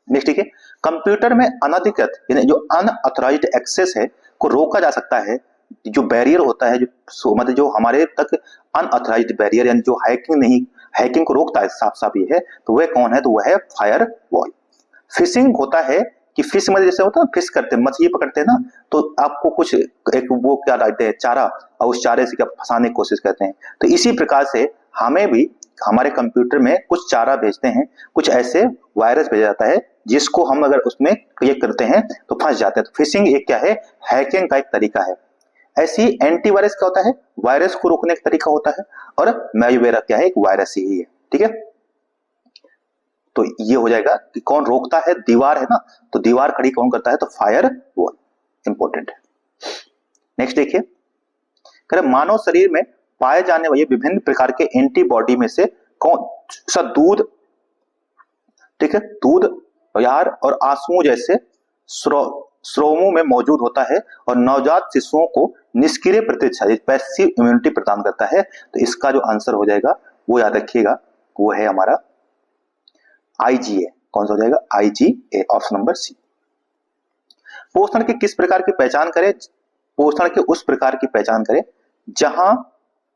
नेक्स्ट ठीक है, कंप्यूटर में अनधिकृत यानी जो अनऑथराइज्ड एक्सेस है को रोका जा सकता है। जो बैरियर होता है, जो मतलब जो हमारे तक अनऑथराइज्ड बैरियर यानी जो हैकिंग को रोकता है, साफ साफ ये है, तो वह कौन है, तो वह है फायरवॉल। फिशिंग होता है कि फिश में जैसे होता है फिश करते हैं, मछली पकड़ते हैं ना, तो आपको कुछ एक वो क्या डालते हैं चारा, और उस चारे से क्या फंसाने की कोशिश करते हैं। तो इसी प्रकार से हमें भी हमारे कंप्यूटर में कुछ चारा भेजते हैं, कुछ ऐसे वायरस भेजा जाता है जिसको हम अगर उसमें क्लिक करते हैं तो फंस जाते हैं। तो फिशिंग एक क्या है, हैकिंग का एक तरीका है। ऐसी एंटीवायरस क्या होता है, वायरस को रोकने का तरीका होता है, और मैलवेयर क्या है, एक वायरस ही है, ठीक है। तो ये हो जाएगा कि कौन रोकता है, दीवार है ना, तो दीवार खड़ी कौन करता है, तो फायरवॉल, इंपॉर्टेंट है। नेक्स्ट देखिए, कह रहे मानव शरीर में पाए जाने वाले विभिन्न प्रकार के एंटीबॉडी में से कौन सा दूध, ठीक है, दूध, यार और आंसुओं जैसे स्रोमों में मौजूद होता है और नवजात शिशुओं को निष्क्रिय प्रतिरक्षा पैसिव इम्यूनिटी प्रदान करता है। तो इसका जो आंसर हो जाएगा वो याद रखिएगा, वो है हमारा IgA, कौन सा हो जाएगा? IgA, option number C. पोषण के किस प्रकार की पहचान करें? पोषण के उस प्रकार की पहचान करें जहां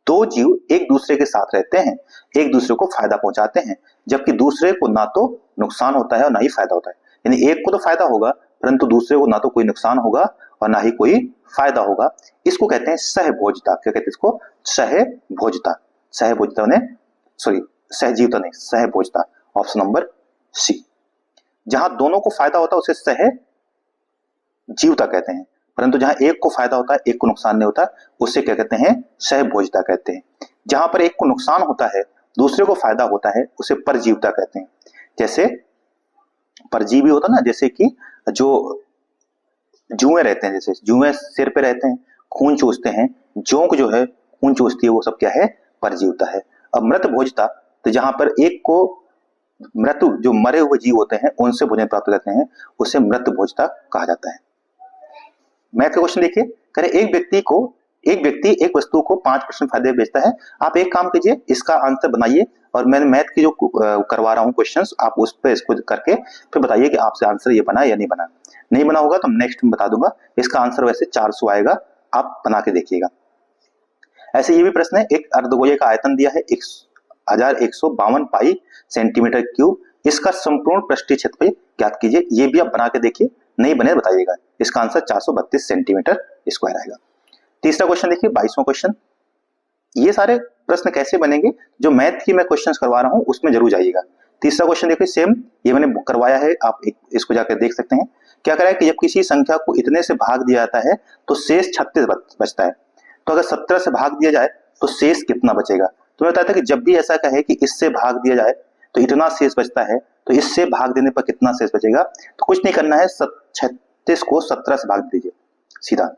दो जीव एक दूसरे के साथ रहते हैं, एक दूसरे को फायदा पहुंचाते हैं, जबकि दूसरे को ना तो नुकसान होता है और ना ही फायदा होता है। यानी एक को तो फायदा होगा परंतु दूसरे को ना तो कोई नुकसान होगा और ना ही कोई फायदा होगा। इसको कहते हैं सहभोजता। क्या कहते हैं इसको? सहभोजता। सहभोजता ने सॉरी सहजीवता नहीं, सहभोजता, ऑप्शन नंबर सी। जहां दोनों को फायदा होता है उसे सहजीवता कहते हैं, परंतु जहां एक को फायदा होता है एक को नुकसान नहीं होता उसे क्या कहते हैं? सहभोजता कहते हैं। जहां पर एक को नुकसान होता है दूसरे को फायदा होता है उसे परजीवता कहते हैं। जैसे परजीवी होता ना, जैसे कि जो जुएं रहते हैं, जैसे जुएं सिर पे रहते हैं, खून चूसते हैं, जोंक जो है खून चूसती है, वो सब क्या है? परजीवता है। अब मृत भोजता, तो जहां पर एक को मृत्यु जो मरे हुए जीव होते हैं उनसे भोजन प्राप्त करते हैं उसे मृत भोजता कहा जाता है। मैथ का क्वेश्चन देखिए, कह रहे एक व्यक्ति एक वस्तु को 5% फायदे बेचता है। आप एक काम कीजिए, इसका आंसर बनाइए और मैंने मैथ की जो करवा रहा हूँ क्वेश्चंस, आप उस पर इसको करके फिर बताइए कि आपसे आंसर ये बना या नहीं बना। नहीं बना होगा तो नेक्स्ट में बता दूंगा। इसका आंसर वैसे 400 आएगा, आप बना के देखिएगा। ऐसे ये भी प्रश्न है, एक अर्धगोले का आयतन दिया है 1152 पाई सेंटीमीटर क्यूब, इसका संपूर्ण पृष्ठीय क्षेत्रफल ज्ञात कीजिए। ये भी आप बना के देखिए, नहीं बने बताइएगा। इसका आंसर 432 सेंटीमीटर स्क्वायर आएगा। तीसरा क्वेश्चन देखिए, 22वां क्वेश्चन। ये सारे प्रश्न कैसे बनेंगे? जो मैथ की मैं क्वेश्चंस करवा रहा हूं उसमें जरूर जाइएगा। तीसरा क्वेश्चन देखिए, सेम ये मैंने करवाया है, आप इसको जाकर देख सकते हैं। क्या करा है कि जब किसी संख्या को इतने से भाग दिया जाता है तो शेष 36 बचता है। तो अगर 17 से भाग दिया जाए तो शेष कितना बचेगा? तो मैं बताया था कि जब भी ऐसा कहे कि इससे भाग दिया जाए तो इतना शेष बचता है, तो इससे भाग देने पर कितना शेष बचेगा? तो कुछ नहीं करना है, 36 को 17 से भाग दीजिए, सीधा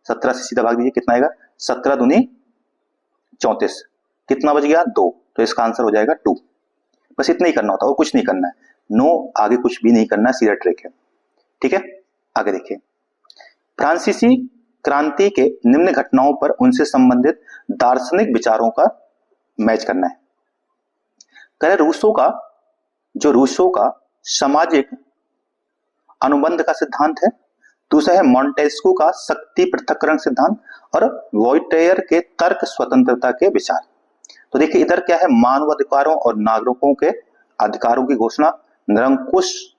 17 से सीधा भाग दीजिए, कितना आएगा? 17 दूनी 34, कितना बच गया? 2। तो इसका आंसर हो जाएगा 2। बस इतना ही करना होता है और कुछ नहीं करना है। नो, आगे कुछ भी नहीं करना है, सीधा ट्रिक है। ठीक है, आगे देखिए। फ्रांसीसी क्रांति के निम्न घटनाओं पर उनसे संबंधित दार्शनिक विचारों का मैच करना है। कह रूसो का सामाजिक अनुबंध का सिद्धांत है, दूसरा है मॉन्टेस्क्यू का शक्ति पृथक्करण सिद्धांत और वोल्टेयर के तर्क स्वतंत्रता के विचार। तो देखिए इधर क्या है, मानव अधिकारों और नागरिकों के अधिकारों की घोषणा, निरंकुश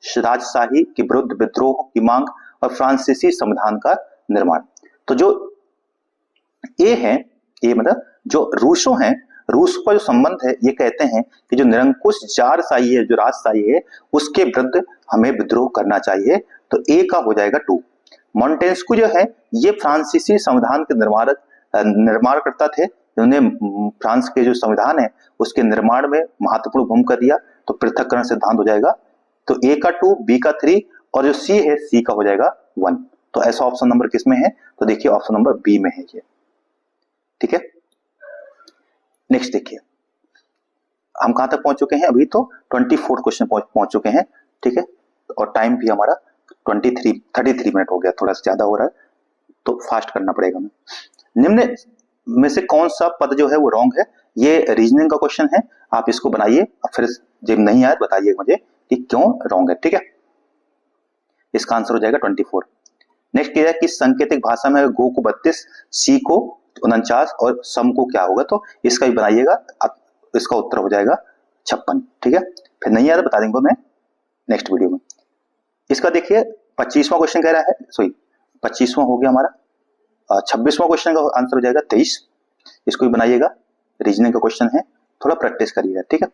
राजशाही के विरुद्ध विद्रोह की मांग और फ्रांसीसी संविधान का निर्माण। तो जो ये है, ये मतलब जो रूसो हैं, रूस का जो संबंध है, ये कहते हैं कि जो निरंकुश जारशाही है, जो राजशाही है, उसके विरुद्ध हमें विद्रोह करना चाहिए। तो ए का हो जाएगा 2। मॉन्टेस्क्यू जो है ये फ्रांसीसी संविधान के निर्माणकर्ता थे, उन्होंने फ्रांस के जो संविधान है उसके निर्माण में महत्वपूर्ण भूमिका दिया। तो पृथक्करण सिद्धांत हो जाएगा। तो ए का 2, बी का 3 और जो सी है सी का हो जाएगा 1। तो ऐसा ऑप्शन नंबर किस में है? तो देखिए ऑप्शन नंबर बी में है ये। ठीक है, नेक्स्ट देखिए, हम कहां तक पहुंच चुके हैं? अभी तो 24 क्वेश्चन पहुंच चुके हैं। ठीक है, और टाइम भी हमारा 33 मिनट हो गया, थोड़ा सा ज्यादा हो रहा है तो फास्ट करना पड़ेगा हमें। निम्न में से कौन सा पद जो है वो रॉन्ग है? ये रीजनिंग का क्वेश्चन है, आप इसको बनाइए और फिर जब नहीं आए बताइए मुझे कि क्यों रॉन्ग है। ठीक है, इसका आंसर हो जाएगा 24। नेक्स्ट क्या है कि सांकेतिक भाषा में गो को 32, सी को 49 और सम को क्या होगा? तो इसका भी बनाइएगा, अब इसका उत्तर हो जाएगा 56। ठीक है, फिर नहीं आया तो बता देंगे मैं नेक्स्ट वीडियो में। इसका देखिए 25वां क्वेश्चन कह रहा है, सॉरी 25वां हो गया हमारा, 26वां क्वेश्चन का आंसर हो जाएगा 23। इसको भी बनाइएगा, रीजनिंग का क्वेश्चन है, थोड़ा प्रैक्टिस करिएगा। ठीक है,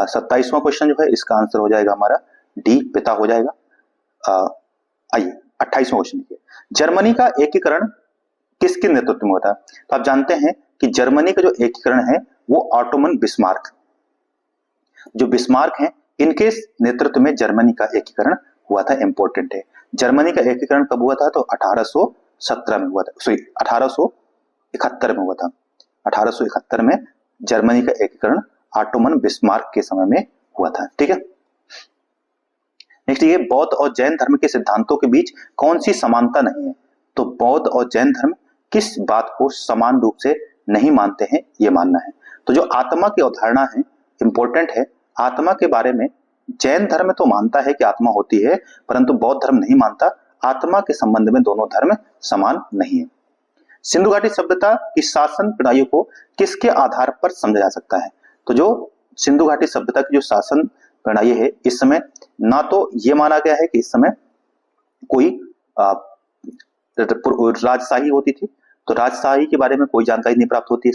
27वां क्वेश्चन जो है इसका आंसर हो जाएगा हमारा डी, पिता हो जाएगा। आइए 28वां क्वेश्चन देखिए, जर्मनी का एकीकरण किसके नेतृत्व में होता है? तो आप जानते हैं कि जर्मनी का जो एकीकरण है वो ऑटोमन बिस्मार्क, जो बिस्मार्क हैं इनके नेतृत्व में जर्मनी का एकीकरण हुआ था। इंपॉर्टेंट है, जर्मनी का एकीकरण कब हुआ था? तो 1817 में हुआ था, सॉरी 1871 में हुआ था। 1871 में जर्मनी का एकीकरण ऑटोमन बिस्मार्क के समय में हुआ था। ठीक है, नेक्स्ट ये बौद्ध और जैन धर्म के सिद्धांतों के बीच कौन सी समानता नहीं है? तो बौद्ध और जैन धर्म किस बात को समान रूप से नहीं मानते हैं? ये मानना है। तो जो आत्मा की अवधारणा है, इंपॉर्टेंट है, आत्मा के बारे में जैन धर्म तो मानता है कि आत्मा होती है, परंतु बौद्ध धर्म नहीं मानता। आत्मा के संबंध में दोनों धर्म समान नहीं है। सिंधु घाटी सभ्यता की शासन प्रणाली को किसके आधार पर समझा जा सकता है? तो जो सिंधु घाटी सभ्यता की जो शासन प्रणाली है, इस समय ना तो ये माना गया है कि इस समय कोई राजशाही होती थी, तो राजशाही के बारे में कोई जानकारी नहीं प्राप्त होती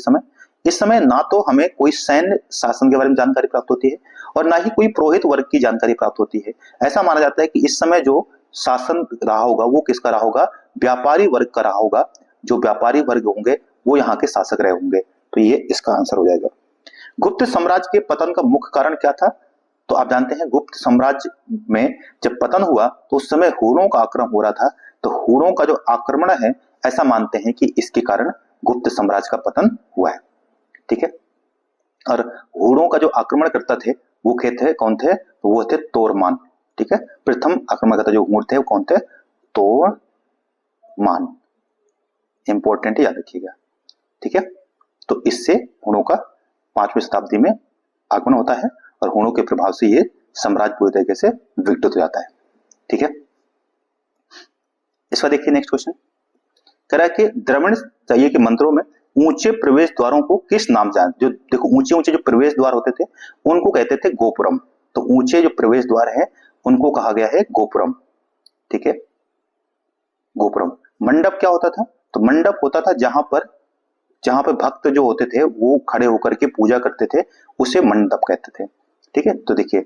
इस समय ना तो हमें कोई सैन्य शासन के बारे में जानकारी प्राप्त होती है और ना ही कोई पुरोहित वर्ग की जानकारी प्राप्त होती है। ऐसा माना जाता है कि इस समय जो शासन रहा होगा वो किसका रहा होगा? व्यापारी वर्ग का रहा होगा। जो व्यापारी वर्ग होंगे वो यहाँ के शासक रहे होंगे, तो ये इसका आंसर हो जाएगा। गुप्त साम्राज्य के पतन का मुख्य कारण क्या था? तो आप जानते हैं गुप्त साम्राज्य में जब पतन हुआ तो उस समय हूणों का आक्रमण हो रहा था, तो हूणों का जो आक्रमण है ऐसा मानते हैं कि इसके कारण गुप्त साम्राज्य का पतन हुआ है। ठीक है, और हूणों का जो आक्रमण करता थे वो कौन थे? तो वो थे तोरमान। ठीक है, प्रथम आक्रमणकर्ता जो हूण थे वो कौन थे? तोरमान। इंपॉर्टेंट याद रखिएगा। ठीक है, तो इससे हूणों का 5वीं शताब्दी में आगमन होता है और हूणों के प्रभाव से ये साम्राज्य पूरी तरीके से विकसित हो जाता है। ठीक है, इसका देखिए नेक्स्ट क्वेश्चन कह रहा है कि द्रविड़ चाहिए के मंत्रों में ऊंचे प्रवेश द्वारों को किस नाम से? जो देखो ऊंचे ऊंचे जो प्रवेश द्वार होते थे उनको कहते थे गोपुरम। तो ऊंचे जो प्रवेश द्वार है उनको कहा गया है गोपुरम। ठीक है, गोपुरम। मंडप क्या होता था? तो मंडप होता था जहां पर भक्त जो होते थे वो खड़े होकर के पूजा करते थे, उसे मंडप कहते थे। ठीक है, तो देखिए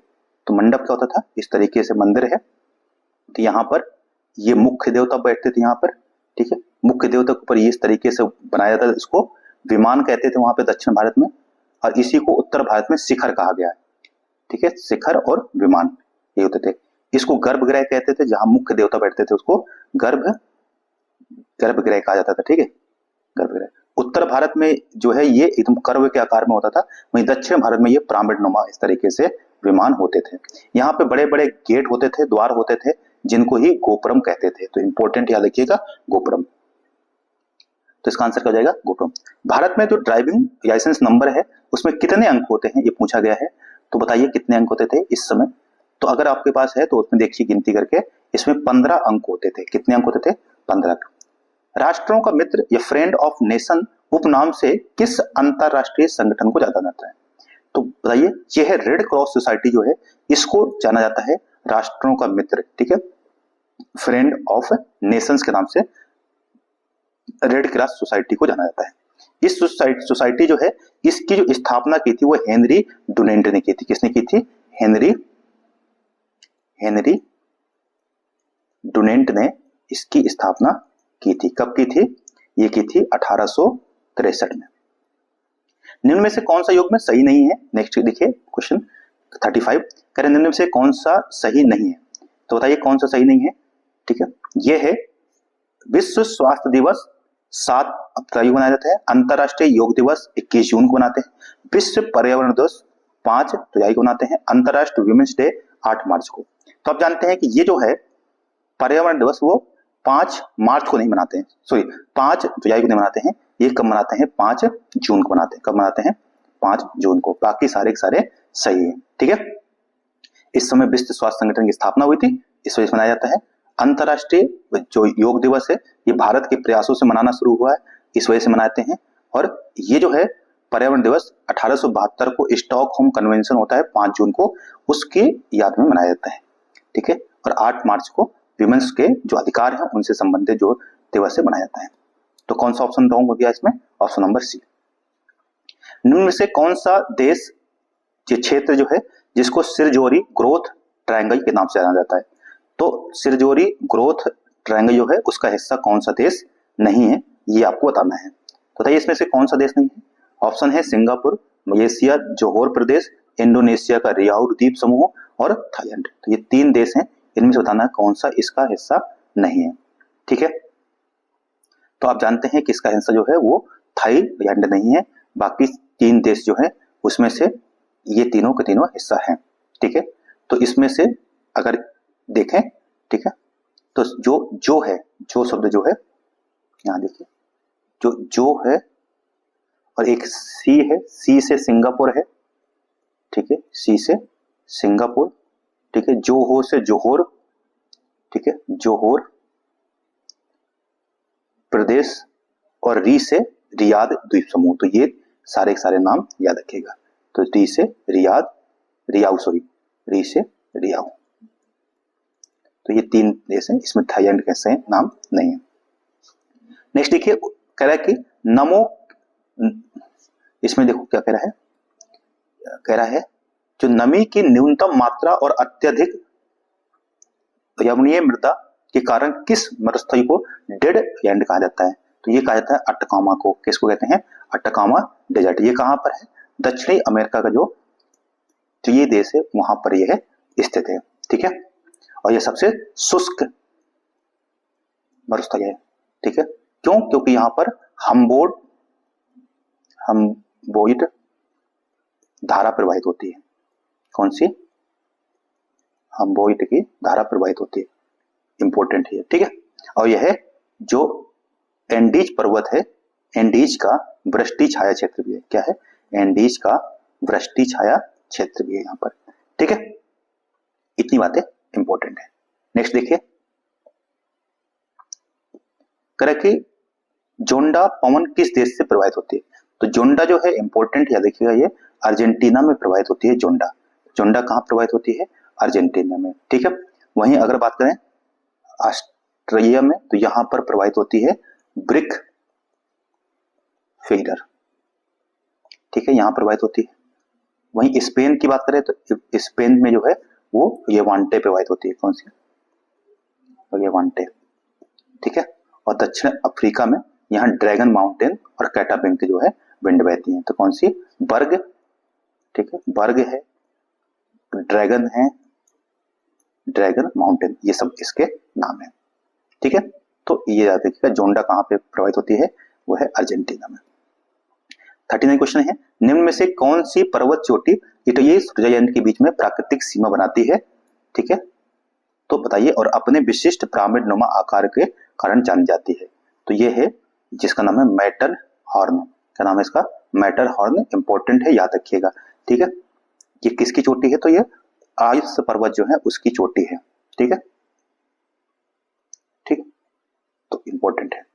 तो मंडप क्या होता था? इस तरीके से मंदिर है, तो यहाँ पर ये मुख्य देवता बैठते थे यहाँ पर। ठीक है, मुख्य देवता के ऊपर ये इस तरीके से बनाया जाता था, इसको विमान कहते थे वहां पे दक्षिण भारत में, और इसी को उत्तर भारत में शिखर कहा गया है। ठीक है, शिखर और विमान ये होते थे। इसको गर्भगृह कहते थे, जहां मुख्य देवता बैठते थे उसको गर्भगृह कहा जाता था। ठीक है, गर्भगृह। उत्तर भारत में जो है ये एकदम कर्व के आकार में होता था, वहीं दक्षिण भारत में ये पिरामिड नुमा इस तरीके से विमान होते थे। यहाँ पे बड़े बड़े गेट होते थे, द्वार होते थे, जिनको ही गोपुरम कहते थे। तो इंपॉर्टेंट याद रखिएगा गोपुरम। तो इसका आंसर क्या हो जाएगा? गोपुरम। भारत में जो ड्राइविंग लाइसेंस नंबर है उसमें कितने अंक होते हैं ये पूछा गया है, तो बताइए कितने अंक होते थे इस समय? तो अगर आपके पास है तो उसमें देखिए गिनती करके, इसमें 15 अंक होते थे। कितने अंक होते थे? 15 अंक। राष्ट्रों का मित्र या फ्रेंड ऑफ नेशन उपनाम से किस अंतरराष्ट्रीय संगठन को जाना जाता है? तो बताइए, यह है रेड क्रॉस सोसाइटी जो है इसको जाना जाता है राष्ट्रों का मित्र। ठीक है, फ्रेंड ऑफ नेशंस के नाम से रेड क्रॉस सोसाइटी को जाना जाता है। इस सोसाइटी जो है इसकी जो स्थापना की थी वो हेनरी डुनेंट ने की थी। किसने की थी? हेनरी डुनेंट ने इसकी स्थापना की थी। कब की थी? ये की थी 1863 में। निम्न में से कौन सा योग में सही नहीं है? नेक्स्ट देखिए क्वेश्चन 35 कह रहे निम्न में से कौन सा सही नहीं है, तो बताइए कौन सा सही नहीं है। ठीक है, ये है विश्व स्वास्थ्य दिवस 7 अप्रैल को मनाया जाता है, अंतरराष्ट्रीय योग दिवस 21 जून को मनाते हैं, विश्व पर्यावरण दिवस 5 जुलाई को मनाते हैं, अंतरराष्ट्रीय वुमेन्स डे 8 मार्च को। तो आप जानते हैं कि ये जो है पर्यावरण दिवस वो 5 मार्च को नहीं मनाते हैं, सॉरी 5 जुलाई को नहीं मनाते हैं, ये कब मनाते हैं? 5 जून को मनाते हैं। कब मनाते हैं? 5 जून को। बाकी सारे के सारे सही है। ठीक है, इस समय विश्व स्वास्थ्य संगठन की स्थापना हुई थी, इस वजह से मनाया जाता है। अंतरराष्ट्रीय जो योग दिवस है ये भारत के प्रयासों से मनाना शुरू हुआ है, इस वजह से मनाते हैं। और ये जो है पर्यावरण दिवस 1872 को स्टॉकहोम कन्वेंशन होता है 5 जून को, उसके याद में मनाया जाता है। ठीक है, और 8 मार्च को विमेंस के जो अधिकार हैं उनसे संबंधित जो दिवस से मनाया जाता है। तो कौन सा ऑप्शन रॉन्ग हो गया इसमें? Option number C. निम्न में से कौन सा देश ये क्षेत्र जो है जिसको सिरजोरी ग्रोथ ट्रायंगल के नाम से जाना जाता है? तो सिरजोरी ग्रोथ ट्रायंगल जो है उसका हिस्सा कौन सा देश नहीं है, ये आपको बताना है। तो बताइए इसमें से कौन सा देश नहीं है? ऑप्शन है सिंगापुर, मलेशिया, जोहोर प्रदेश, इंडोनेशिया का रियाऊ द्वीप समूह और थाईलैंड। तो ये 3 देश हैं, इनमें से बताना है कौन सा इसका हिस्सा नहीं है। ठीक है, तो आप जानते हैं कि इसका हिस्सा जो है वो थाईलैंड नहीं है, बाकी 3 देश जो है उसमें से ये तीनों के तीनों हिस्सा है। ठीक है, तो इसमें से अगर देखें, ठीक है, तो जो है, जो शब्द जो है यहाँ देखिए, जो है और एक सी है, सी से सिंगापुर है। ठीक है, सी से सिंगापुर ठीक है, जोहो से जोहोर, ठीक है, जोहोर प्रदेश, और री से रियाद द्वीप समूह। तो ये सारे के सारे नाम याद रखिएगा। तो री से रियाद, री से रियाऊ। तो ये 3 देश हैं, इसमें थाईलैंड कैसे नाम नहीं है। नेक्स्ट देखिए, कह रहा है कि नमो, इसमें देखो क्या कह रहा है, कह रहा है जो नमी की न्यूनतम मात्रा और अत्यधिक यवनीय मृदा के कारण किस मरुस्थलीय को डेड लैंड कहा जाता है? तो ये कहा जाता है अटकामा को। किसको कहते हैं? Atacama desert. ये कहां पर है? दक्षिणी अमेरिका का जो ये देश है वहां पर यह स्थित है, ठीक है। और यह सबसे शुष्क मरुस्थलीय है, ठीक है। क्यों? क्योंकि यहां पर हम्बोल्ट धारा प्रवाहित होती है। कौन सी? हम्बोल्ट की धारा प्रवाहित होती है, इंपॉर्टेंट है, ठीक है। और यह जो एंडीज पर्वत है, एंडीज का वृष्टि छाया क्षेत्र भी है। क्या है? एंडीज का वृष्टि छाया क्षेत्र भी है यहाँ पर, ठीक है। इतनी बातें इंपॉर्टेंट है। नेक्स्ट देखिए, कह कि जोंडा पवन किस देश से प्रवाहित होती है? तो जोंडा जो है इंपॉर्टेंट, याद देखिएगा, ये अर्जेंटीना में प्रवाहित होती है। जोंडा, जोंडा कहाँ प्रवाहित होती है? अर्जेंटीना में, ठीक है। वहीं अगर बात करें ऑस्ट्रेलिया में, तो यहां पर प्रवाहित होती है ब्रिक फील्डर, ठीक है, यहां प्रवाहित होती है। वहीं स्पेन की बात करें तो स्पेन में जो है वो येवांटे प्रवाहित होती है। कौन सी? येवांटे, ठीक है। और दक्षिण अफ्रीका में यहाँ ड्रैगन माउंटेन और कैटाबिंग जो है विंड बहती है। तो कौन सी? बर्ग, ठीक है, बर्ग है, ड्रैगन है, ड्रैगन माउंटेन, ये सब इसके नाम है, ठीक है। तो ये याद रखिएगा, जोंडा कहाँ पे प्रवाहित होती है? वो है अर्जेंटीना में। 39 क्वेश्चन है, निम्न में से कौन सी पर्वत चोटी इटली स्विट्जरलैंड के बीच में प्राकृतिक सीमा बनाती है? ठीक है, तो बताइए, और अपने विशिष्ट पिरामिड नुमा आकार के कारण जानी जाती है। तो ये है जिसका नाम है मैटर हॉर्न। क्या नाम है इसका? Matter horn. इंपॉर्टेंट है, याद रखिएगा, ठीक है। ये किसकी चोटी है? तो ये आयुष पर्वत जो है उसकी चोटी है, ठीक है, ठीक, तो इंपॉर्टेंट है।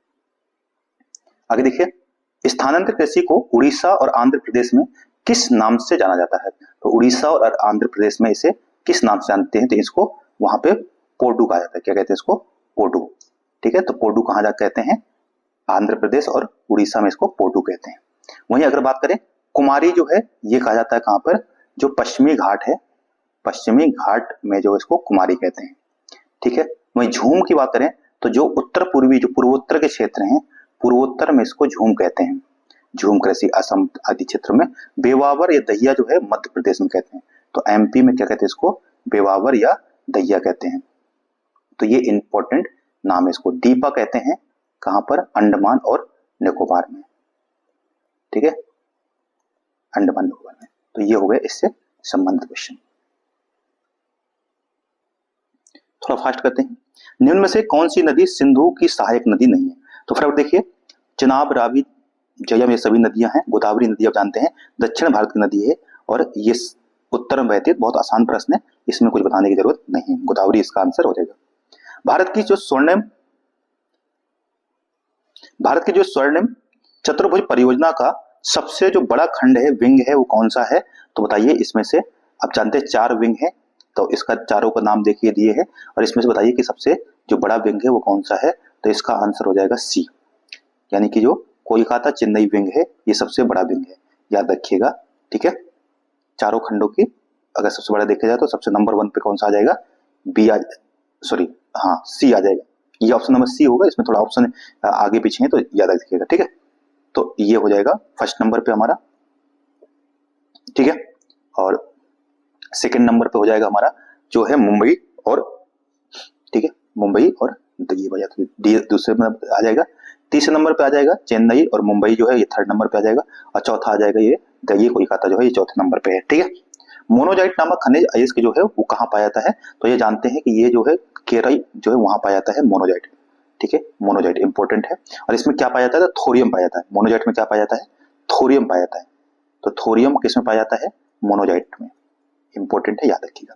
आगे देखिए, स्थानांतरित कृषि को उड़ीसा और आंध्र प्रदेश में किस नाम से जाना जाता है? तो उड़ीसा और आंध्र प्रदेश में इसे किस नाम से जानते हैं? तो इसको वहां पे पोडू कहा जाता है। क्या कहते हैं इसको? पोडू, ठीक है। तो पोडू कहाँ जा कहते हैं? आंध्र प्रदेश और उड़ीसा में इसको पोडू कहते हैं। वहीं अगर बात करें कुमारी जो है, ये कहा जाता है कहां पर? जो पश्चिमी घाट है, पश्चिमी घाट में जो इसको कुमारी कहते हैं, ठीक है। वहीं झूम की बात करें तो जो उत्तर पूर्वी, जो पूर्वोत्तर के क्षेत्र हैं, पूर्वोत्तर में इसको झूम कहते हैं। झूम कृषि असम आदि क्षेत्र में। बेवावर या दहिया जो है मध्य प्रदेश में कहते हैं। तो एमपी में क्या कहते हैं इसको? बेवावर या दहिया कहते हैं। तो ये इंपॉर्टेंट नाम है। इसको दीपा कहते हैं कहां पर? अंडमान और निकोबार में, ठीक है, अंडमान निकोबार में। तो ये हो गए इससे संबंधित क्वेश्चन। थोड़ा फास्ट करते हैं। निम्न में से कौन सी नदी सिंधु की सहायक नदी नहीं है? तो फटाफट देखिए, चिनाब, रावी, जयम, ये सभी नदियां हैं। गोदावरी नदी आप जानते हैं दक्षिण भारत की नदी है और ये उत्तर में बहती है। बहुत आसान प्रश्न है, इसमें कुछ बताने की जरूरत नहीं है। गोदावरी इसका आंसर हो जाएगा। भारत की जो स्वर्णिम चतुर्भुज परियोजना का सबसे जो बड़ा खंड है, विंग है, वो कौन सा है? तो बताइए, इसमें से आप जानते हैं 4 विंग है, तो इसका चारों का नाम देखिए दिए है, और इसमें से बताइए कि सबसे जो बड़ा विंग है वो कौन सा है? तो इसका आंसर हो जाएगा सी, यानी कि जो कोलकाता चेन्नई विंग है ये सबसे बड़ा विंग है, याद रखिएगा, ठीक है। चारों खंडों की अगर सबसे बड़ा देखा जाए तो सबसे नंबर 1 पे कौन सा आ जाएगा? सी आ जाएगा। ये ऑप्शन नंबर सी होगा। इसमें थोड़ा ऑप्शन आगे पीछे है तो याद रखिएगा, ठीक है। तो ये हो जाएगा फर्स्ट नंबर पे हमारा, ठीक है। और सेकंड नंबर पे हो जाएगा हमारा जो है मुंबई और, ठीक है, मुंबई और ये वजह दूसरे में आ जाएगा। तीसरे नंबर पे आ जाएगा चेन्नई और मुंबई जो है ये थर्ड नंबर पे आ जाएगा। और चौथा आ जाएगा ये कोलकाता जो है ये चौथे नंबर पे है, ठीक है। मोनोजाइट नामक खनिज अयस्क जो है वो कहाँ पाया जाता है? तो ये जानते हैं कि ये जो है केरल जो है वहां पाया जाता है मोनोजाइट, ठीक है। मोनोजाइट इंपॉर्टेंट है। और इसमें क्या पाया जाता है? थोरियम पाया जाता है। मोनोजाइट में क्या पाया जाता है? थोरियम पाया जाता है। तो थोरियम किस में पाया जाता है? मोनोजाइट में। इंपॉर्टेंट है, याद रखिएगा।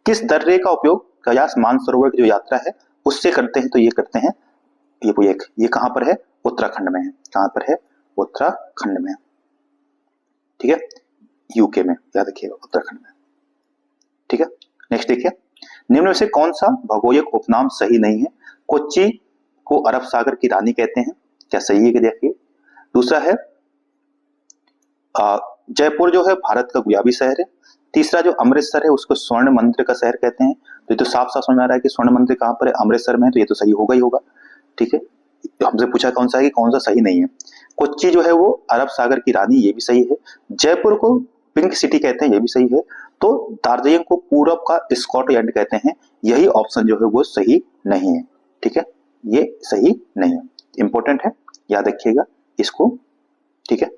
किस दर्रे का उपयोग कैलाश मानसरोवर की जो यात्रा है उससे करते हैं? तो ये करते हैं, ये कहां पर है? उत्तराखंड में है। कहां पर है? उत्तराखंड में, ठीक है, यूके में, याद रखिएगा उत्तराखंड में, ठीक है। नेक्स्ट देखिए, निम्न में से कौन सा भौगोलिक उपनाम सही नहीं है? कोच्चि को अरब सागर की रानी कहते हैं, क्या सही है? कि देखिए, दूसरा है जयपुर जो है भारत का गुलाबी शहर है। तीसरा जो अमृतसर है उसको स्वर्ण मंदिर का शहर कहते हैं। तो ये तो साफ साफ समझ में आ रहा है कि स्वर्ण मंदिर कहां पर है? अमृतसर में है, तो ये तो सही होगा ही होगा, ठीक है। हमसे पूछा कौन सा है कि कौन सा सही नहीं है। कोच्चि जो है वो अरब सागर की रानी, ये भी सही है। जयपुर को पिंक सिटी कहते हैं, ये भी सही है। तो दार्जिलिंग को पूरब का स्कॉटलैंड कहते हैं, यही ऑप्शन जो है वो सही नहीं है, ठीक है, ये सही नहीं है। इंपॉर्टेंट है, याद रखिएगा इसको, ठीक है।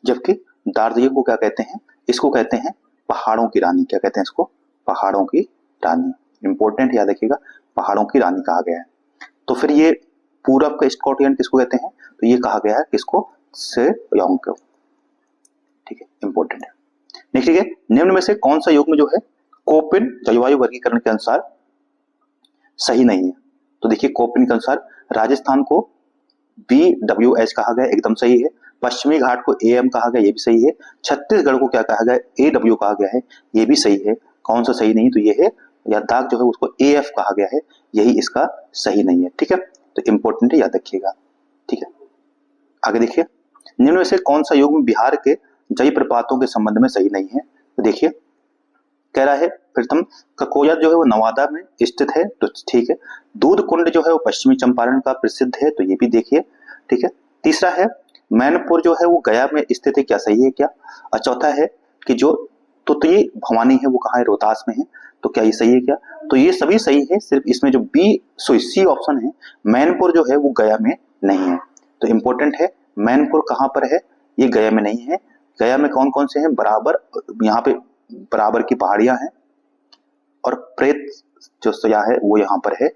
जबकि दार्जिलिंग को क्या कहते हैं? इसको कहते हैं पहाड़ों की रानी। क्या कहते हैं इसको? पहाड़ों की रानी। इंपॉर्टेंट, याद रखिएगा, पहाड़ों की रानी कहा गया है। तो फिर ये पूरब का स्कॉटलैंड किसको कहते हैं? तो ये कहा गया है किसको? शिलोंग को, ठीक है, इंपॉर्टेंट है। नेक्स्ट ठीक है, निम्न में से कौन सा युग्म जो है कोपेन जलवायु वर्गीकरण के अनुसार सही नहीं है? तो देखिए, कोपेन के अनुसार राजस्थान को BWH कहा गया, एकदम सही है। पश्चिमी घाट को AM कहा गया, ये भी सही है। छत्तीसगढ़ को क्या कहा गया? AW कहा गया है, ये भी सही है। कौन सा सही नहीं? तो ये है लद्दाख जो है उसको AF कहा गया है, यही इसका सही नहीं है, ठीक है। तो इंपॉर्टेंट है, याद रखिएगा, ठीक है। आगे देखिए, निम्न में से कौन सा युग्म बिहार के जलप्रपातों के संबंध में सही नहीं है? तो देखिए, कह रहा है प्रथम ककोया जो है वो नवादा में स्थित है, तो ठीक है। दूध कुंड जो है वो पश्चिमी चंपारण का प्रसिद्ध है, तो ये भी देखिए, ठीक है। तीसरा है मैनपुर जो है वो गया में स्थित है, क्या सही है क्या? और चौथा है कि जो तुतली भवानी है वो कहाँ है? रोहतास में है, तो क्या ये सही है क्या? तो ये सभी सही है, सिर्फ इसमें जो C ऑप्शन है मैनपुर जो है वो गया में नहीं है। तो इंपॉर्टेंट है, मैनपुर कहाँ पर है? ये गया में नहीं है। गया में कौन कौन से हैं? बराबर, यहाँ पे बराबर की पहाड़ियां हैं और प्रेत जो सया है वो यहाँ पर है,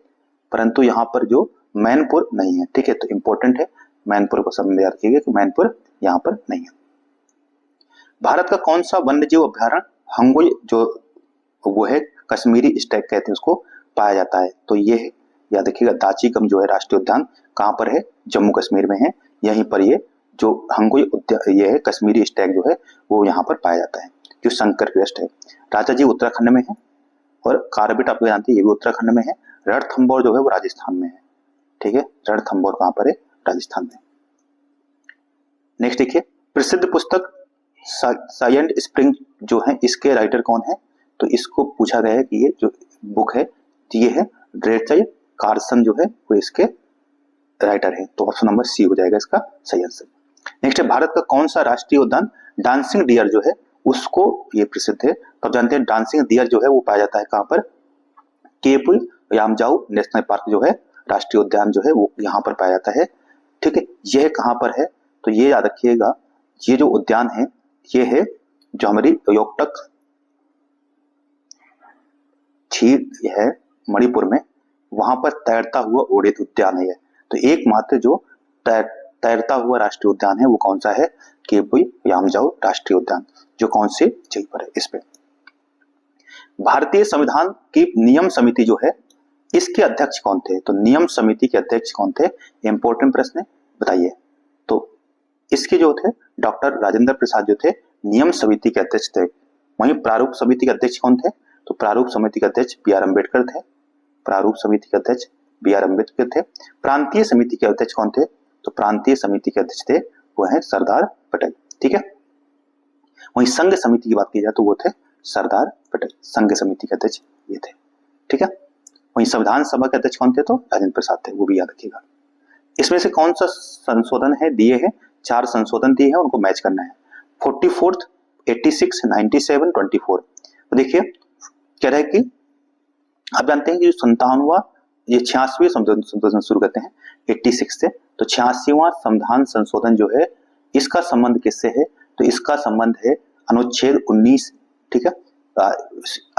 परंतु यहाँ पर जो मैनपुर नहीं है, ठीक है। तो इंपॉर्टेंट है, मैनपुर को समझ याद रखिएगा कि मैनपुर यहाँ पर नहीं है। भारत का कौन सा वन्यजीव अभ्यारण्य हंगोई जो वो है कश्मीरी स्टैग कहते हैं उसको पाया जाता है? तो ये है, याद रखिएगा, दाची-गम जो है राष्ट्रीय उद्यान कहाँ पर है? जम्मू कश्मीर में है। यहीं पर ये जो हंगोई उद्यान ये है कश्मीरी स्टैग जो है वो यहाँ पर पाया जाता है, जो शंकर क्रेस्ट है। राजाजी उत्तराखंड में है और कार्बेट आप जानते हैं ये भी उत्तराखंड में है। रणथंभौर जो है वो राजस्थान में है, ठीक है। रणथंभौर कहाँ पर है? राजस्थान में। नेक्स्ट देखिए, प्रसिद्ध पुस्तक साइलेंट स्प्रिंग जो है इसके राइटर कौन है? तो इसको पूछा गया है कि ये जो बुक है ये है रेचल कार्सन जो है वो इसके राइटर है, तो ऑप्शन नंबर C हो जाएगा इसका सही आंसर। नेक्स्ट है, भारत का कौन सा राष्ट्रीय उद्यान डांसिंग डियर जो है उसको ये प्रसिद्ध है? तो आप जानते हैं डांसिंग डियर जो है वो पाया जाता है कहाँ पर? केपुल यामजाऊ नेशनल पार्क जो है राष्ट्रीय उद्यान जो है वो यहाँ पर पाया जाता है, ठीक है। यह कहाँ पर है? तो ये याद रखिएगा, ये जो उद्यान है ये है जो हमारी योगटक झील है मणिपुर में, वहां पर तैरता हुआ ओडित उद्यान है। तो एकमात्र जो तैरता हुआ राष्ट्रीय उद्यान है वो कौन सा है? केपुल यामजाऊ राष्ट्रीय उद्यान, जो कौन से झील पर है? इस पे भारतीय संविधान की नियम समिति जो है इसके अध्यक्ष कौन थे? तो नियम समिति के अध्यक्ष कौन थे? इंपॉर्टेंट प्रश्न है, बताइए। तो इसके जो थे डॉक्टर राजेंद्र प्रसाद जो थे नियम समिति के अध्यक्ष थे। वहीं प्रारूप समिति के अध्यक्ष कौन थे? तो प्रारूप समिति के अध्यक्ष BR अम्बेडकर थे। प्रारूप समिति के अध्यक्ष BR अम्बेडकर थे। प्रांतीय समिति के अध्यक्ष कौन थे? तो प्रांतीय समिति के अध्यक्ष थे वो है सरदार पटेल, ठीक है। वहीं संघ समिति की बात की जाए तो वो थे सरदार पटेल, संघ समिति के अध्यक्ष ये थे, ठीक है। वहीं संविधान सभा के अध्यक्ष कौन थे? तो राजेंद्र प्रसाद थे, वो भी याद रखिएगा। इसमें से कौन सा संशोधन है दिए हैं? 4 संशोधन दिए हैं, उनको मैच करना है। 44th, 86, 97, 24। तो देखिए कह रहे हैं कि आप जानते हैं कि 57वां ये 86वें संशोधन शुरू करते हैं 86 से, तो 86वां संविधान संशोधन जो है इसका संबंध किससे है? तो इसका संबंध है अनुच्छेद 19, ठीक है।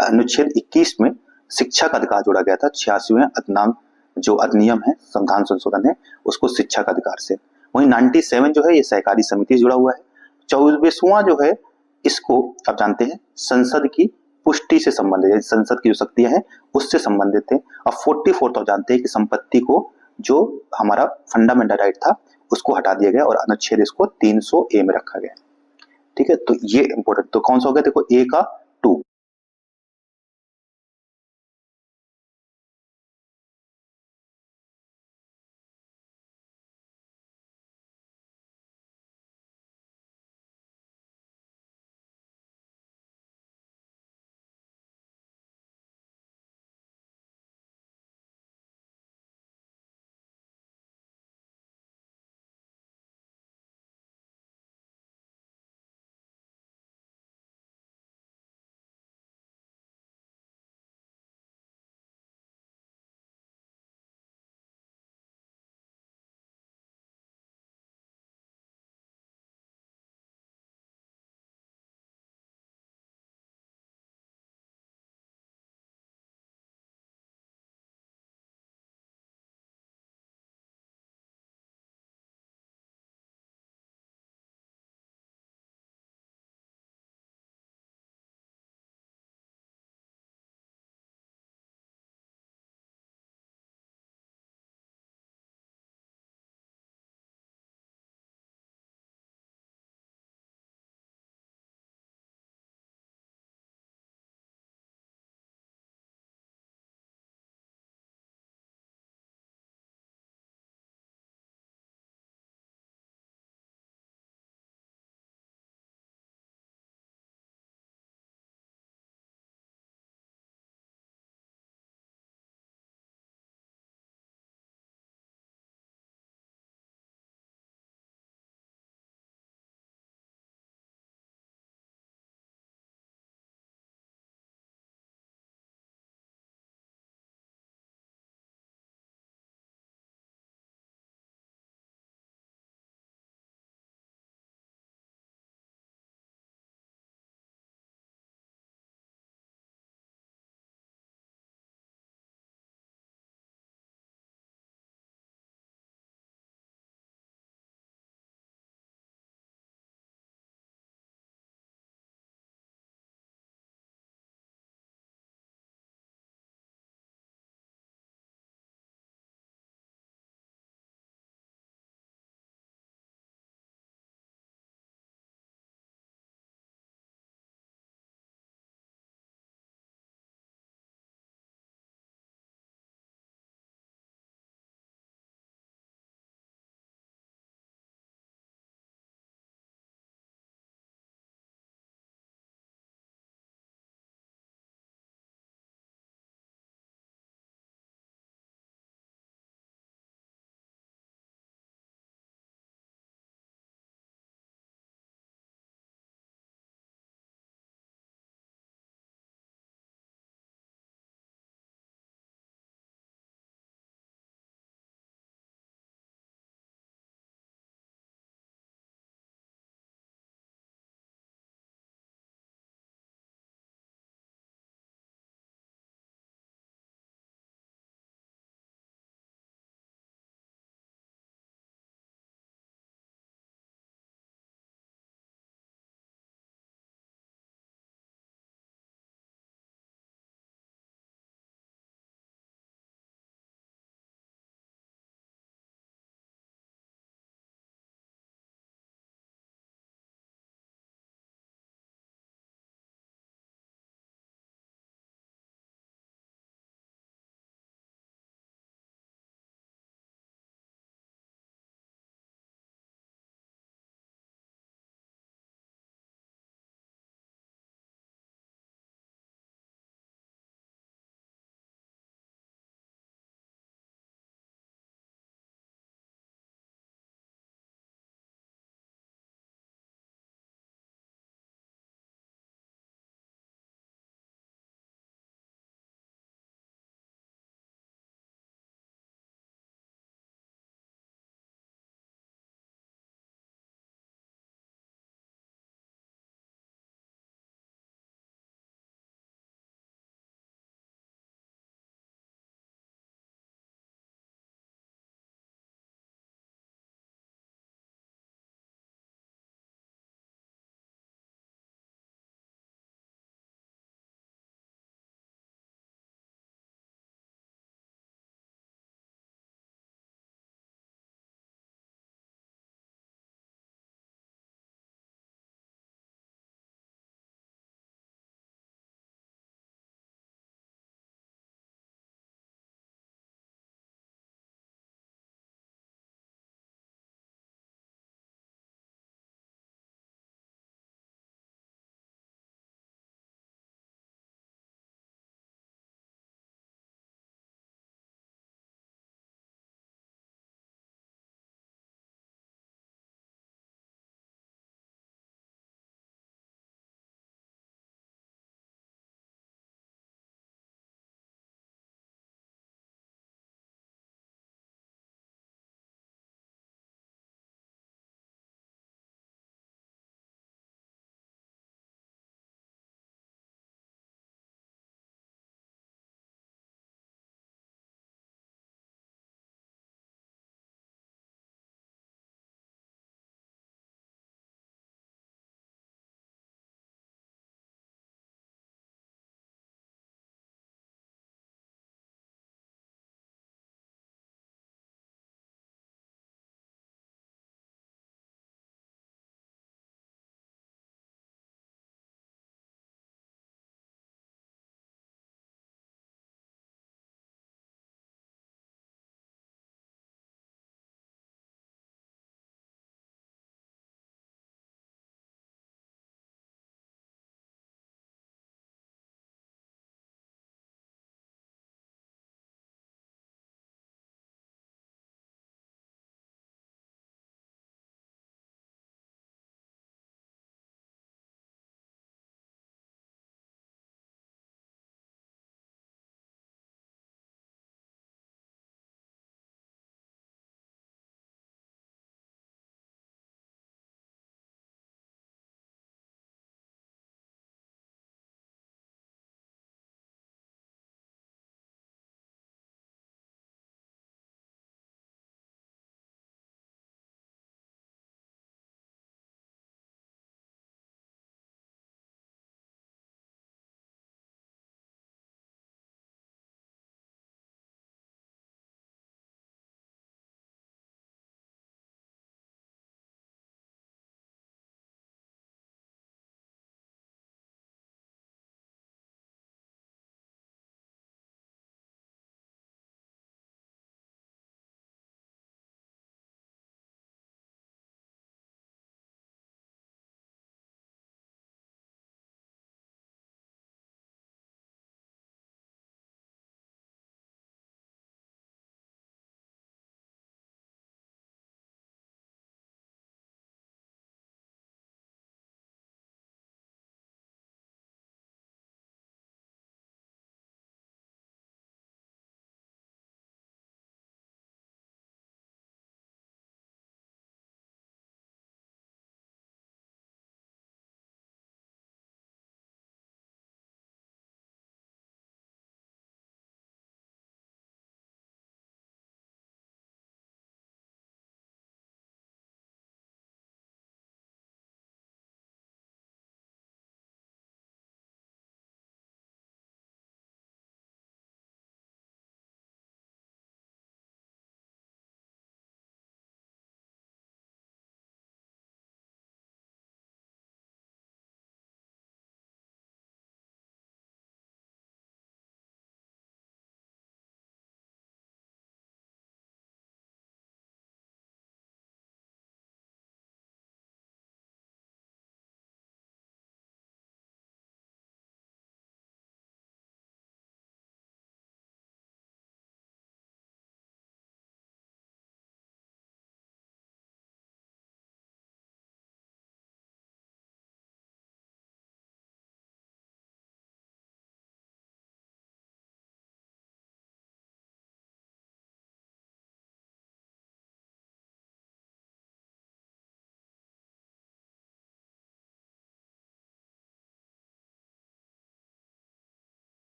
अनुच्छेद 21 में शिक्षा का अधिकार जोड़ा गया था। 86वें अधिनियम जो अधिनियम है संविधान संशोधन है उसको शिक्षा का अधिकार से। वहीं 97 जो है ये सहकारी समिति से जुड़ा हुआ है। 24वां जो है इसको आप जानते हैं संसद की पुष्टि से संबंधित है, संसद की जो शक्तियां हैं उससे संबंधित है। अब 44th आप जानते हैं कि संपत्ति को जो हमारा फंडामेंटल राइट था उसको हटा दिया गया और अनुच्छेद इसको 300A में रखा गया। ठीक है, तो ये इंपॉर्टेंट, तो कौन सा हो गया देखो ए का 2।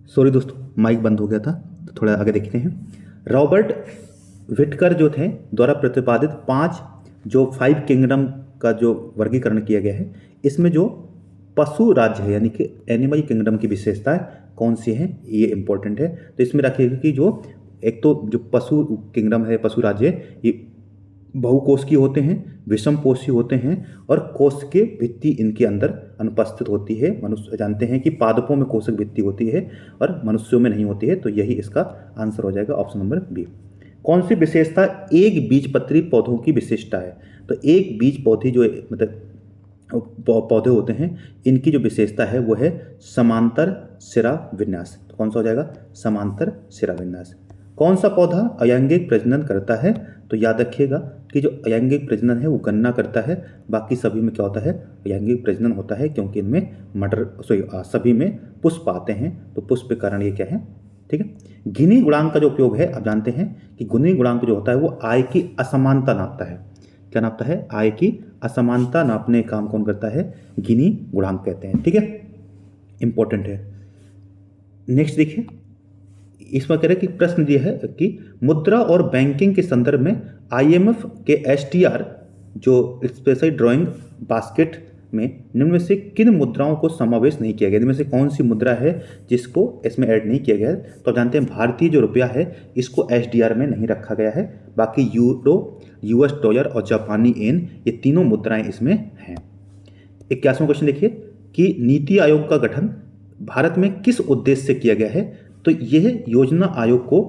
सॉरी दोस्तों, माइक बंद हो गया था, तो थोड़ा आगे देखते हैं। रॉबर्ट विटकर जो थे द्वारा प्रतिपादित 5 जो 5 किंगडम का जो वर्गीकरण किया गया है, इसमें जो पशु राज्य है यानी कि एनिमल किंगडम की विशेषताएं कौन सी हैं, ये इंपॉर्टेंट है। तो इसमें रखिएगा कि जो एक तो जो पशु किंगडम है, पशु राज्य है, ये बहुकोषीय होते हैं, विषम पोषी होते हैं और कोशिकीय भित्ति इनके अंदर अनुपस्थित होती है। मनुष्य जानते हैं कि पादपों में कोशिक भित्ति होती है और मनुष्यों में नहीं होती है, तो यही इसका आंसर हो जाएगा ऑप्शन नंबर बी। कौन सी विशेषता एक बीजपत्री पौधों की विशेषता है? तो एक बीज पौधे जो मतलब पौधे होते हैं, इनकी जो विशेषता है वो है समांतर सिरा विन्यास। तो कौन सा हो जाएगा? समांतर सिरा विन्यास। कौन सा पौधा अयैंगिक प्रजनन करता है? तो याद रखिएगा कि जो अयैंगिक प्रजनन है वो गन्ना करता है, बाकी सभी में क्या होता है? अयैंगिक प्रजनन होता है, क्योंकि इनमें सभी में पुष्प आते हैं, तो पुष्प के कारण ये क्या है? ठीक है। गिनी गुणांक का जो उपयोग है, आप जानते हैं कि गिनी गुणांक जो होता है वो आय की असमानता नापता है। क्या नापता है? आय की असमानता नापने का काम कौन करता है? गिनी गुणांक कहते हैं। ठीक है, इंपॉर्टेंट है। नेक्स्ट देखिए, इसमें कह रहे कि प्रश्न दिया है कि मुद्रा और बैंकिंग के संदर्भ में IMF के SDR जो स्पेशल ड्राइंग बास्केट में निम्न में से किन मुद्राओं को समावेश नहीं किया गया? इनमें से कौन सी मुद्रा है जिसको इसमें ऐड नहीं किया गया है? तो आप जानते हैं भारतीय जो रुपया है इसको SDR में नहीं रखा गया है, बाकी यूरो, US डॉलर और जापानी येन, ये तीनों मुद्राएं इसमें हैं। 81वां क्वेश्चन देखिए कि नीति आयोग का गठन भारत में किस उद्देश्य से किया गया है? तो यह योजना आयोग को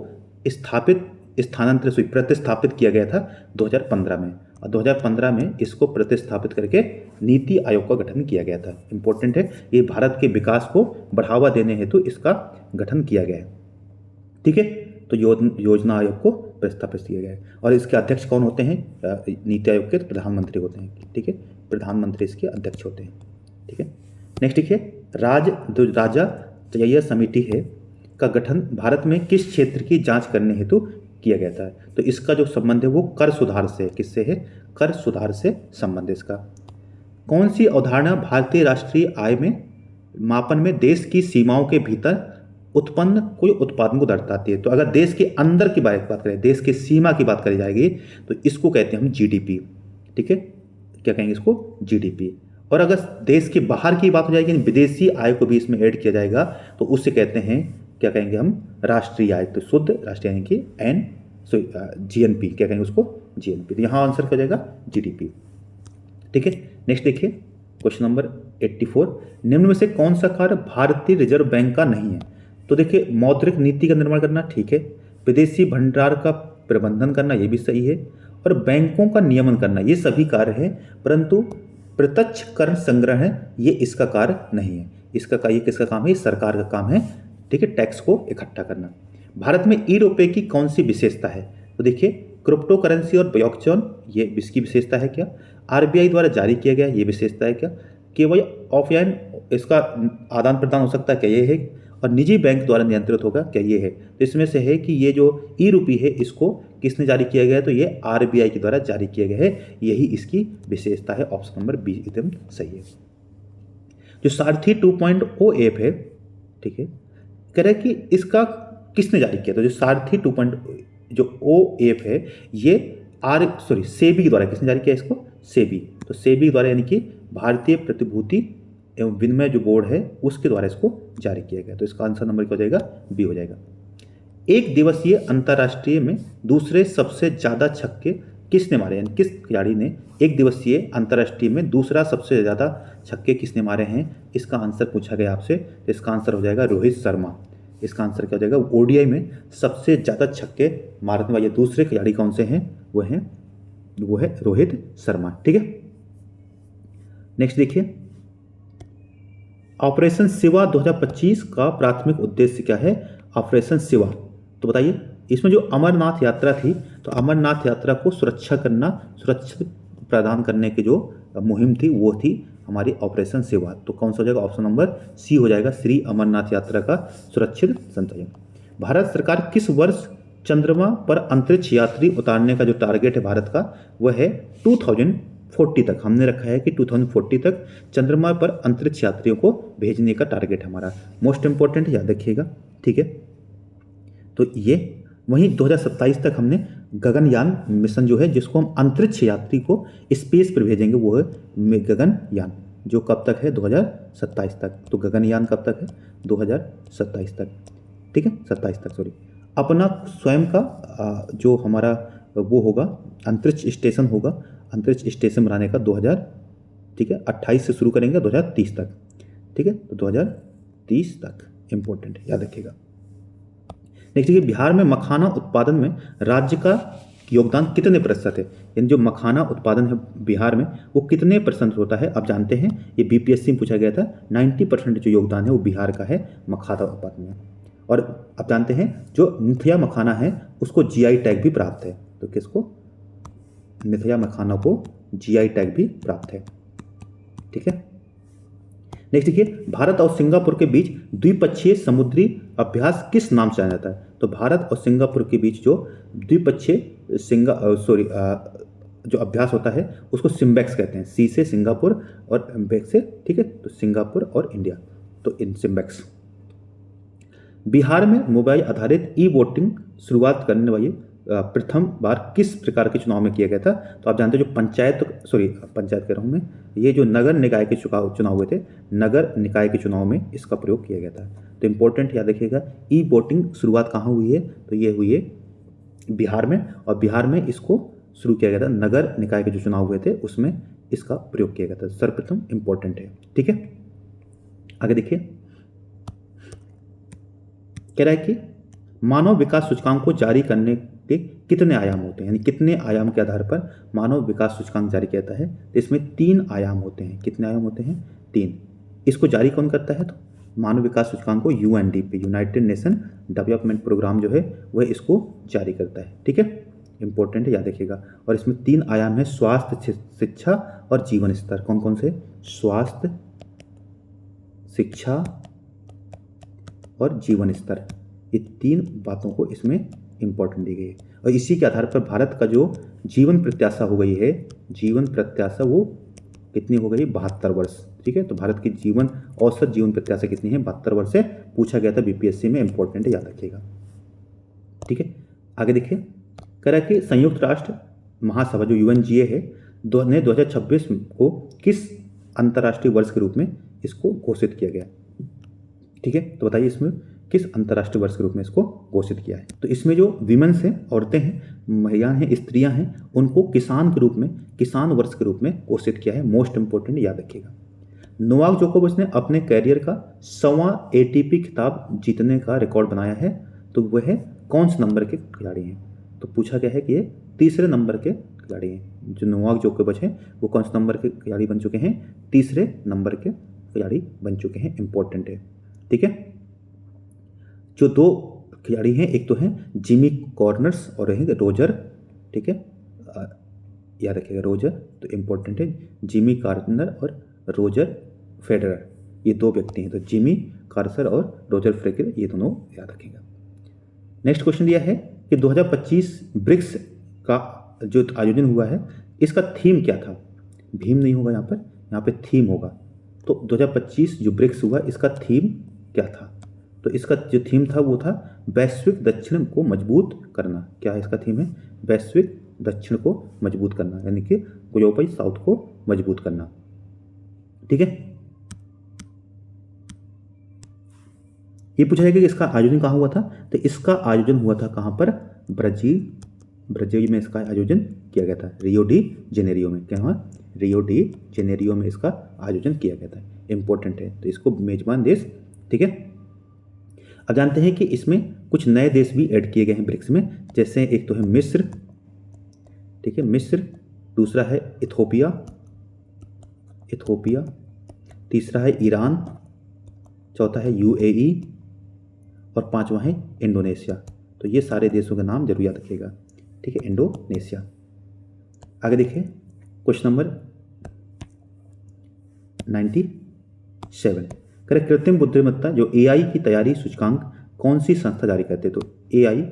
प्रतिस्थापित किया गया था 2015 में, और 2015 में इसको प्रतिस्थापित करके नीति आयोग का गठन किया गया था। इंपॉर्टेंट है, ये भारत के विकास को बढ़ावा देने हेतु इसका गठन किया गया है। ठीक है, तो योजना आयोग को प्रतिस्थापित किया गया है। और इसके अध्यक्ष कौन होते हैं? नीति आयोग के प्रधानमंत्री होते हैं। ठीक है, प्रधानमंत्री इसके अध्यक्ष होते हैं। ठीक है, नेक्स्ट देखिए, राजा चय्या समिति है का गठन भारत में किस क्षेत्र की जांच करने हेतु किया गया था? तो इसका जो संबंध है वो कर सुधार से, किससे है? कर सुधार से संबंध इसका। कौन सी अवधारणा भारतीय राष्ट्रीय आय में मापन में देश की सीमाओं के भीतर उत्पन्न कोई उत्पादन को दर्शाती है? तो अगर देश के अंदर की बात करें, देश की सीमा की बात करी जाएगी, तो इसको कहते हैं हम GDP। ठीक है, क्या कहेंगे इसको? GDP। और अगर देश के बाहर की बात हो जाएगी, विदेशी आय को भी इसमें ऐड किया जाएगा, तो उससे कहते हैं, क्या कहेंगे हम? राष्ट्रीय आय। तो शुद्ध राष्ट्रीय यानी कि GNP, क्या कहेंगे उसको? GNP। तो यहाँ आंसर क्या जाएगा? GDP। ठीक है, नेक्स्ट देखिए, क्वेश्चन नंबर 84, निम्न में से कौन सा कार्य भारतीय रिजर्व बैंक का नहीं है? तो देखिए, मौद्रिक नीति का निर्माण करना, ठीक है, विदेशी भंडार का प्रबंधन करना, ये भी सही है, और बैंकों का नियमन करना, ये सभी कार्य है, परंतु प्रत्यक्ष कर संग्रह ये इसका कार्य नहीं है। ये किसका काम है? ये सरकार का काम है। ठीक है, टैक्स को इकट्ठा करना। भारत में ई-रुपये की कौन सी विशेषता है? तो देखिए, क्रिप्टो करेंसी और ब्लॉकचेन, ये इसकी विशेषता है क्या? RBI द्वारा जारी किया गया, ये विशेषता है क्या? केवल ऑफलाइन इसका आदान प्रदान हो सकता है क्या? ये है। और निजी बैंक द्वारा नियंत्रित होगा क्या? ये है। तो इसमें से है कि ये जो ई-रुपये है इसको किसने जारी किया गया है? तो ये RBI के द्वारा जारी किया गया है, यही इसकी विशेषता है। ऑप्शन नंबर बी एकदम सही है। जो सारथी 2.0 ऐप है, ठीक है, कह रहे कि इसका किसने जारी किया? तो जो सारथी 2.0 ऐप है, ये सेबी के द्वारा, किसने जारी किया इसको? सेबी। तो सेबी द्वारा यानी कि भारतीय प्रतिभूति एवं विनिमय जो बोर्ड है उसके द्वारा इसको जारी किया गया। तो इसका आंसर नंबर क्या हो जाएगा? बी हो जाएगा। एक दिवसीय अंतर्राष्ट्रीय में दूसरे सबसे ज्यादा छक्के किसने मारे? यानी किस खिलाड़ी ने एक दिवसीय अंतर्राष्ट्रीय में दूसरा सबसे ज्यादा छक्के किसने मारे हैं? इसका आंसर पूछा गया आपसे। तो इसका आंसर हो जाएगा रोहित शर्मा। इसका आंसर क्या हो जाएगा? ODI में सबसे ज्यादा छक्के मारने वाले दूसरे खिलाड़ी कौन से हैं? वो है रोहित शर्मा। ठीक है, नेक्स्ट देखिए, ऑपरेशन शिवा 2025 का प्राथमिक उद्देश्य क्या है? ऑपरेशन शिवा, तो बताइए। इसमें जो अमरनाथ यात्रा थी, तो अमरनाथ यात्रा को सुरक्षा प्रदान करने की जो मुहिम थी वो थी हमारी ऑपरेशन शिवा। तो कौन सा हो जाएगा? ऑप्शन नंबर सी हो जाएगा, श्री अमरनाथ यात्रा का सुरक्षित संचालन। भारत सरकार किस वर्ष चंद्रमा पर अंतरिक्ष यात्री उतारने का जो टारगेट है भारत का, वह है 2040 तक। हमने रखा है कि 2040 तक चंद्रमा पर अंतरिक्ष यात्रियों को भेजने का टारगेट हमारा। मोस्ट इंपॉर्टेंट याद रखिएगा। ठीक है। तो ये वहीं 2027 तक हमने गगनयान मिशन जो है, जिसको हम अंतरिक्ष यात्री को स्पेस पर भेजेंगे, वो है गगनयान, जो कब तक है 2027 तक। तो गगनयान कब तक है 2027 तक, ठीक है 27 तक सॉरी। अपना स्वयं का जो हमारा वो होगा अंतरिक्ष स्टेशन होगा, अंतरिक्ष स्टेशन बनाने का 2000 ठीक है 28 से शुरू करेंगे 2030 तक, ठीक है। तो 2030 तक इम्पोर्टेंट है, याद रखिएगा। नेक्स्ट देखिए, बिहार में मखाना उत्पादन में राज्य का योगदान कितने प्रतिशत है, यानी जो मखाना उत्पादन है बिहार में वो कितने परसेंट होता है। आप जानते हैं ये बीपीएससी में पूछा गया था, 90% जो योगदान है वो बिहार का है मखाना उत्पादन में। और आप जानते हैं जो मिथिया मखाना है उसको जीआई टैग भी प्राप्त है। तो किसको, मिथिया मखाना को जीआई टैग भी प्राप्त है, ठीक है। नेक्स्ट देखिए, भारत और सिंगापुर के बीच द्विपक्षीय समुद्री अभ्यास किस नाम से जाना जाता है। तो भारत और सिंगापुर के बीच जो द्विपक्षीय जो अभ्यास होता है उसको सिम्बेक्स कहते हैं। सी से सिंगापुर और एम्बेक्स से, ठीक है, तो सिंगापुर और इंडिया, तो इन सिम्बेक्स। बिहार में मोबाइल आधारित ई वोटिंग शुरुआत करने वाली प्रथम बार किस प्रकार के चुनाव में किया गया था। तो आप जानते हैं जो पंचायत कह रहा हूँ मैं, ये जो नगर निकाय के चुनाव हुए थे, नगर निकाय के चुनाव में इसका प्रयोग किया गया था। तो इम्पोर्टेंट याद रखिएगा, ई वोटिंग शुरुआत कहाँ हुई है, तो ये हुई है बिहार में, और बिहार में इसको शुरू किया गया था, नगर निकाय के जो चुनाव हुए थे उसमें इसका प्रयोग किया गया था, सर्वप्रथम इम्पोर्टेंट है, ठीक है। आगे देखिए, कह रहा है कि मानव विकास सूचकांक को जारी करने के कितने आयाम होते हैं, यानी कितने आयाम के आधार पर मानव विकास सूचकांक जारी किया जाता है। तो इसमें 3 आयाम होते हैं। कितने आयाम होते हैं, 3। इसको जारी कौन करता है, तो मानव विकास सूचकांक को UNDP, United Nation Development Programme जो है वह इसको जारी करता है, ठीक है। इंपॉर्टेंट है, याद रखिएगा। और इसमें 3 आयाम है, स्वास्थ्य, शिक्षा और जीवन स्तर। कौन कौन से, स्वास्थ्य, शिक्षा और जीवन स्तर, ये 3 बातों को इसमें इंपॉर्टेंट दी गई है। और इसी के आधार पर भारत का जो जीवन प्रत्याशा हो गई है, जीवन प्रत्याशा वो कितनी हो गई, 72 वर्ष, ठीक है। तो भारत की औसत जीवन प्रत्याशा कितनी है, 72 वर्ष से पूछा गया था बीपीएससी में, इंपॉर्टेंट है, याद रखिएगा, ठीक है। आगे देखिए, कह रहा है कि संयुक्त राष्ट्र महासभा जो यूएनजीए है ने 2026 को किस अंतर्राष्ट्रीय वर्ष के रूप में इसको घोषित किया गया, ठीक है। तो बताइए इसमें किस अंतर्राष्ट्रीय वर्ष के रूप में इसको घोषित किया है। तो इसमें जो विमेन्स हैं, औरतें हैं, महिलाएं हैं, स्त्रियां हैं, उनको किसान के रूप में, किसान वर्ष के रूप में घोषित किया है। मोस्ट इंपोर्टेंट, याद रखिएगा। नोवाक जोकोविच ने अपने कैरियर का 100वां एटीपी खिताब जीतने का रिकॉर्ड बनाया है। तो वह कौन से नंबर के खिलाड़ी हैं, तो पूछा गया है कि ये 3रे नंबर के खिलाड़ी हैं। जो नोवाक जोकोविच हैं वो कौन से नंबर के खिलाड़ी बन चुके हैं, 3रे नंबर के खिलाड़ी बन चुके हैं, इंपॉर्टेंट है, ठीक है। जो 2 खिलाड़ी हैं, एक तो हैं जिमी कॉर्नर्स और रहेंगे रोजर, ठीक है, याद रखिएगा रोजर, तो इम्पोर्टेंट है, जिमी कॉर्नर और रोजर फेडरर, ये 2 व्यक्ति हैं। तो जिमी कार्सन और रोजर फेडरर, ये दोनों याद रखिएगा। नेक्स्ट क्वेश्चन दिया है कि 2025 ब्रिक्स का जो आयोजन हुआ है इसका थीम क्या था। भीम नहीं होगा यहाँ पे थीम होगा। तो 2025 जो ब्रिक्स हुआ इसका थीम क्या था, तो इसका जो थीम था वो था वैश्विक दक्षिण को मजबूत करना। क्या है इसका थीम है, वैश्विक दक्षिण को मजबूत करना, यानी कि ग्लोबल साउथ को मजबूत करना, ठीक है। ये पूछा जाएगा कि इसका आयोजन कहाँ हुआ था, तो इसका आयोजन हुआ था कहाँ पर, ब्राजील में इसका आयोजन किया गया था, रियो डी जेनेरियो में। क्या हुआ, रियो डी जेनेरियो में इसका आयोजन किया गया था, इंपॉर्टेंट है। तो इसको मेजबान देश, ठीक है। अब जानते हैं कि इसमें कुछ नए देश भी ऐड किए गए हैं ब्रिक्स में, जैसे एक तो है मिस्र, ठीक है, मिस्र, दूसरा है इथोपिया, तीसरा है ईरान, चौथा है यूएई और 5वां है इंडोनेशिया। तो ये सारे देशों का नाम जरूर याद रखिएगा, ठीक है, इंडोनेशिया। आगे देखिए क्वेश्चन नंबर 97, करें कृत्रिम बुद्धिमत्ता जो एआई की तैयारी सूचकांक कौन सी संस्था जारी करते, तो एआई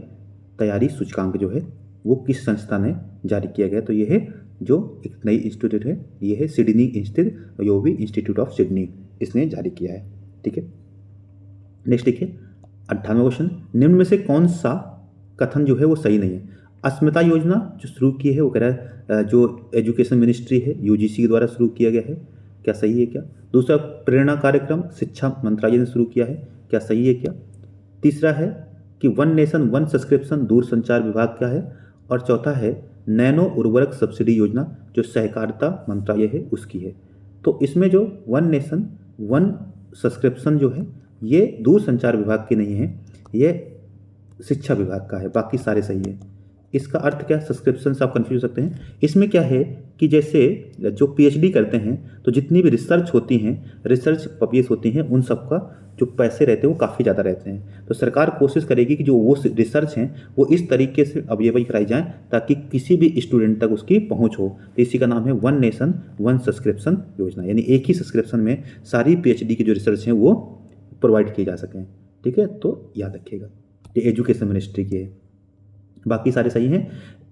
तैयारी सूचकांक जो है वो किस संस्था ने जारी किया गया, तो ये है जो एक नई इंस्टीट्यूट है, ये है सिडनी इंस्टीट्यूट, योवी इंस्टीट्यूट ऑफ सिडनी, इसने जारी किया है, ठीक है। नेक्स्ट देखिए, 98वां क्वेश्चन, निम्न में से कौन सा कथन जो है वो सही नहीं है? अस्मिता योजना जो शुरू की है वो कह रहा है जो एजुकेशन मिनिस्ट्री है यूजीसी के द्वारा शुरू किया गया है, क्या सही है क्या? दूसरा, प्रेरणा कार्यक्रम शिक्षा मंत्रालय ने शुरू किया है, क्या सही है क्या? तीसरा है कि वन नेशन वन सब्सक्रिप्शन दूरसंचार विभाग क्या है? और चौथा है नैनो उर्वरक सब्सिडी योजना जो सहकारिता मंत्रालय है उसकी है। तो इसमें जो वन नेशन वन सब्सक्रिप्शन जो है ये दूरसंचार विभाग की नहीं है, ये शिक्षा विभाग का है, बाकी सारे सही है। इसका अर्थ क्या, सब्सक्रिप्शन से आप कंफ्यूज हो सकते हैं। इसमें क्या है कि जैसे जो पीएचडी करते हैं तो जितनी भी रिसर्च होती हैं, रिसर्च पब्लिश होती हैं, उन सब का जो पैसे रहते हैं वो काफ़ी ज़्यादा रहते हैं। तो सरकार कोशिश करेगी कि जो वो रिसर्च हैं वो इस तरीके से अवेलेबल कराई जाएँ ताकि किसी भी स्टूडेंट तक उसकी पहुँच हो। तो इसी का नाम है वन नेशन वन सब्सक्रिप्शन योजना, यानी एक ही सब्सक्रिप्शन में सारी पीएचडी की जो रिसर्च हैं वो प्रोवाइड किए जा सकें। ठीक है, तो याद रखिएगा ये एजुकेशन मिनिस्ट्री की है, बाकी सारे सही हैं।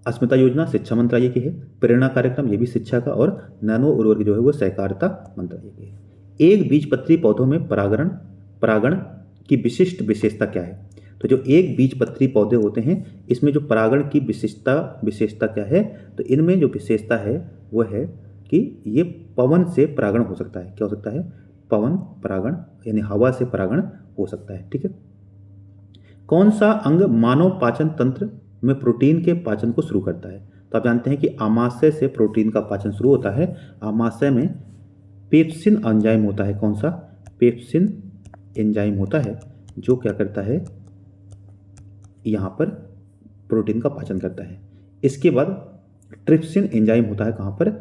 अस्मिता योजना शिक्षा मंत्रालय की है, प्रेरणा कार्यक्रम ये भी शिक्षा का, और नैनो उर्वरक जो है वो सहकारिता मंत्रालय की है। एक बीजपत्री पौधों में परागण की विशिष्ट विशेषता क्या है? तो जो एक बीजपत्री पौधे होते हैं इसमें जो परागण की विशेषता क्या है? तो इनमें जो विशेषता है वो है कि ये पवन से परागण हो सकता है। क्या हो सकता है? पवन परागण, यानी हवा से परागण हो सकता है। ठीक है, कौन सा अंग मानव पाचन तंत्र में प्रोटीन के पाचन को शुरू करता है? तो आप जानते हैं कि आमाशय से प्रोटीन का पाचन शुरू होता है। आमाशय में पेप्सिन एंजाइम होता है, कौन सा? पेप्सिन एंजाइम होता है जो क्या करता है, यहाँ पर प्रोटीन का पाचन करता है। इसके बाद ट्रिप्सिन एंजाइम होता है, कहाँ पर?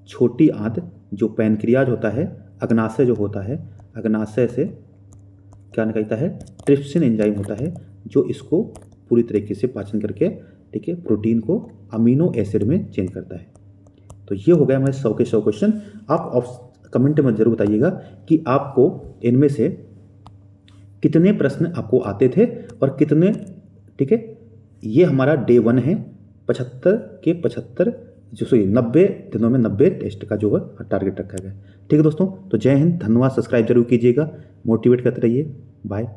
छोटी आंत जो पैनक्रियाज होता है, अग्नाशय जो होता है, अग्नाशय से क्या निकलता है? ट्रिप्सिन एंजाइम होता है जो इसको पूरी तरीके से पाचन करके, ठीक है, प्रोटीन को अमीनो एसिड में चेंज करता है। तो ये हो गया हमारे 100 के 100 क्वेश्चन। आप कमेंट में जरूर बताइएगा कि आपको इनमें से कितने प्रश्न आपको आते थे और कितने। ठीक है, ये हमारा डे 1 है, 75 के 75 90 दिनों में 90 टेस्ट का जो है टारगेट रखा गया है। ठीक है दोस्तों, तो जय हिंद, धन्यवाद। सब्सक्राइब जरूर कीजिएगा, मोटिवेट करते रहिए। बाय।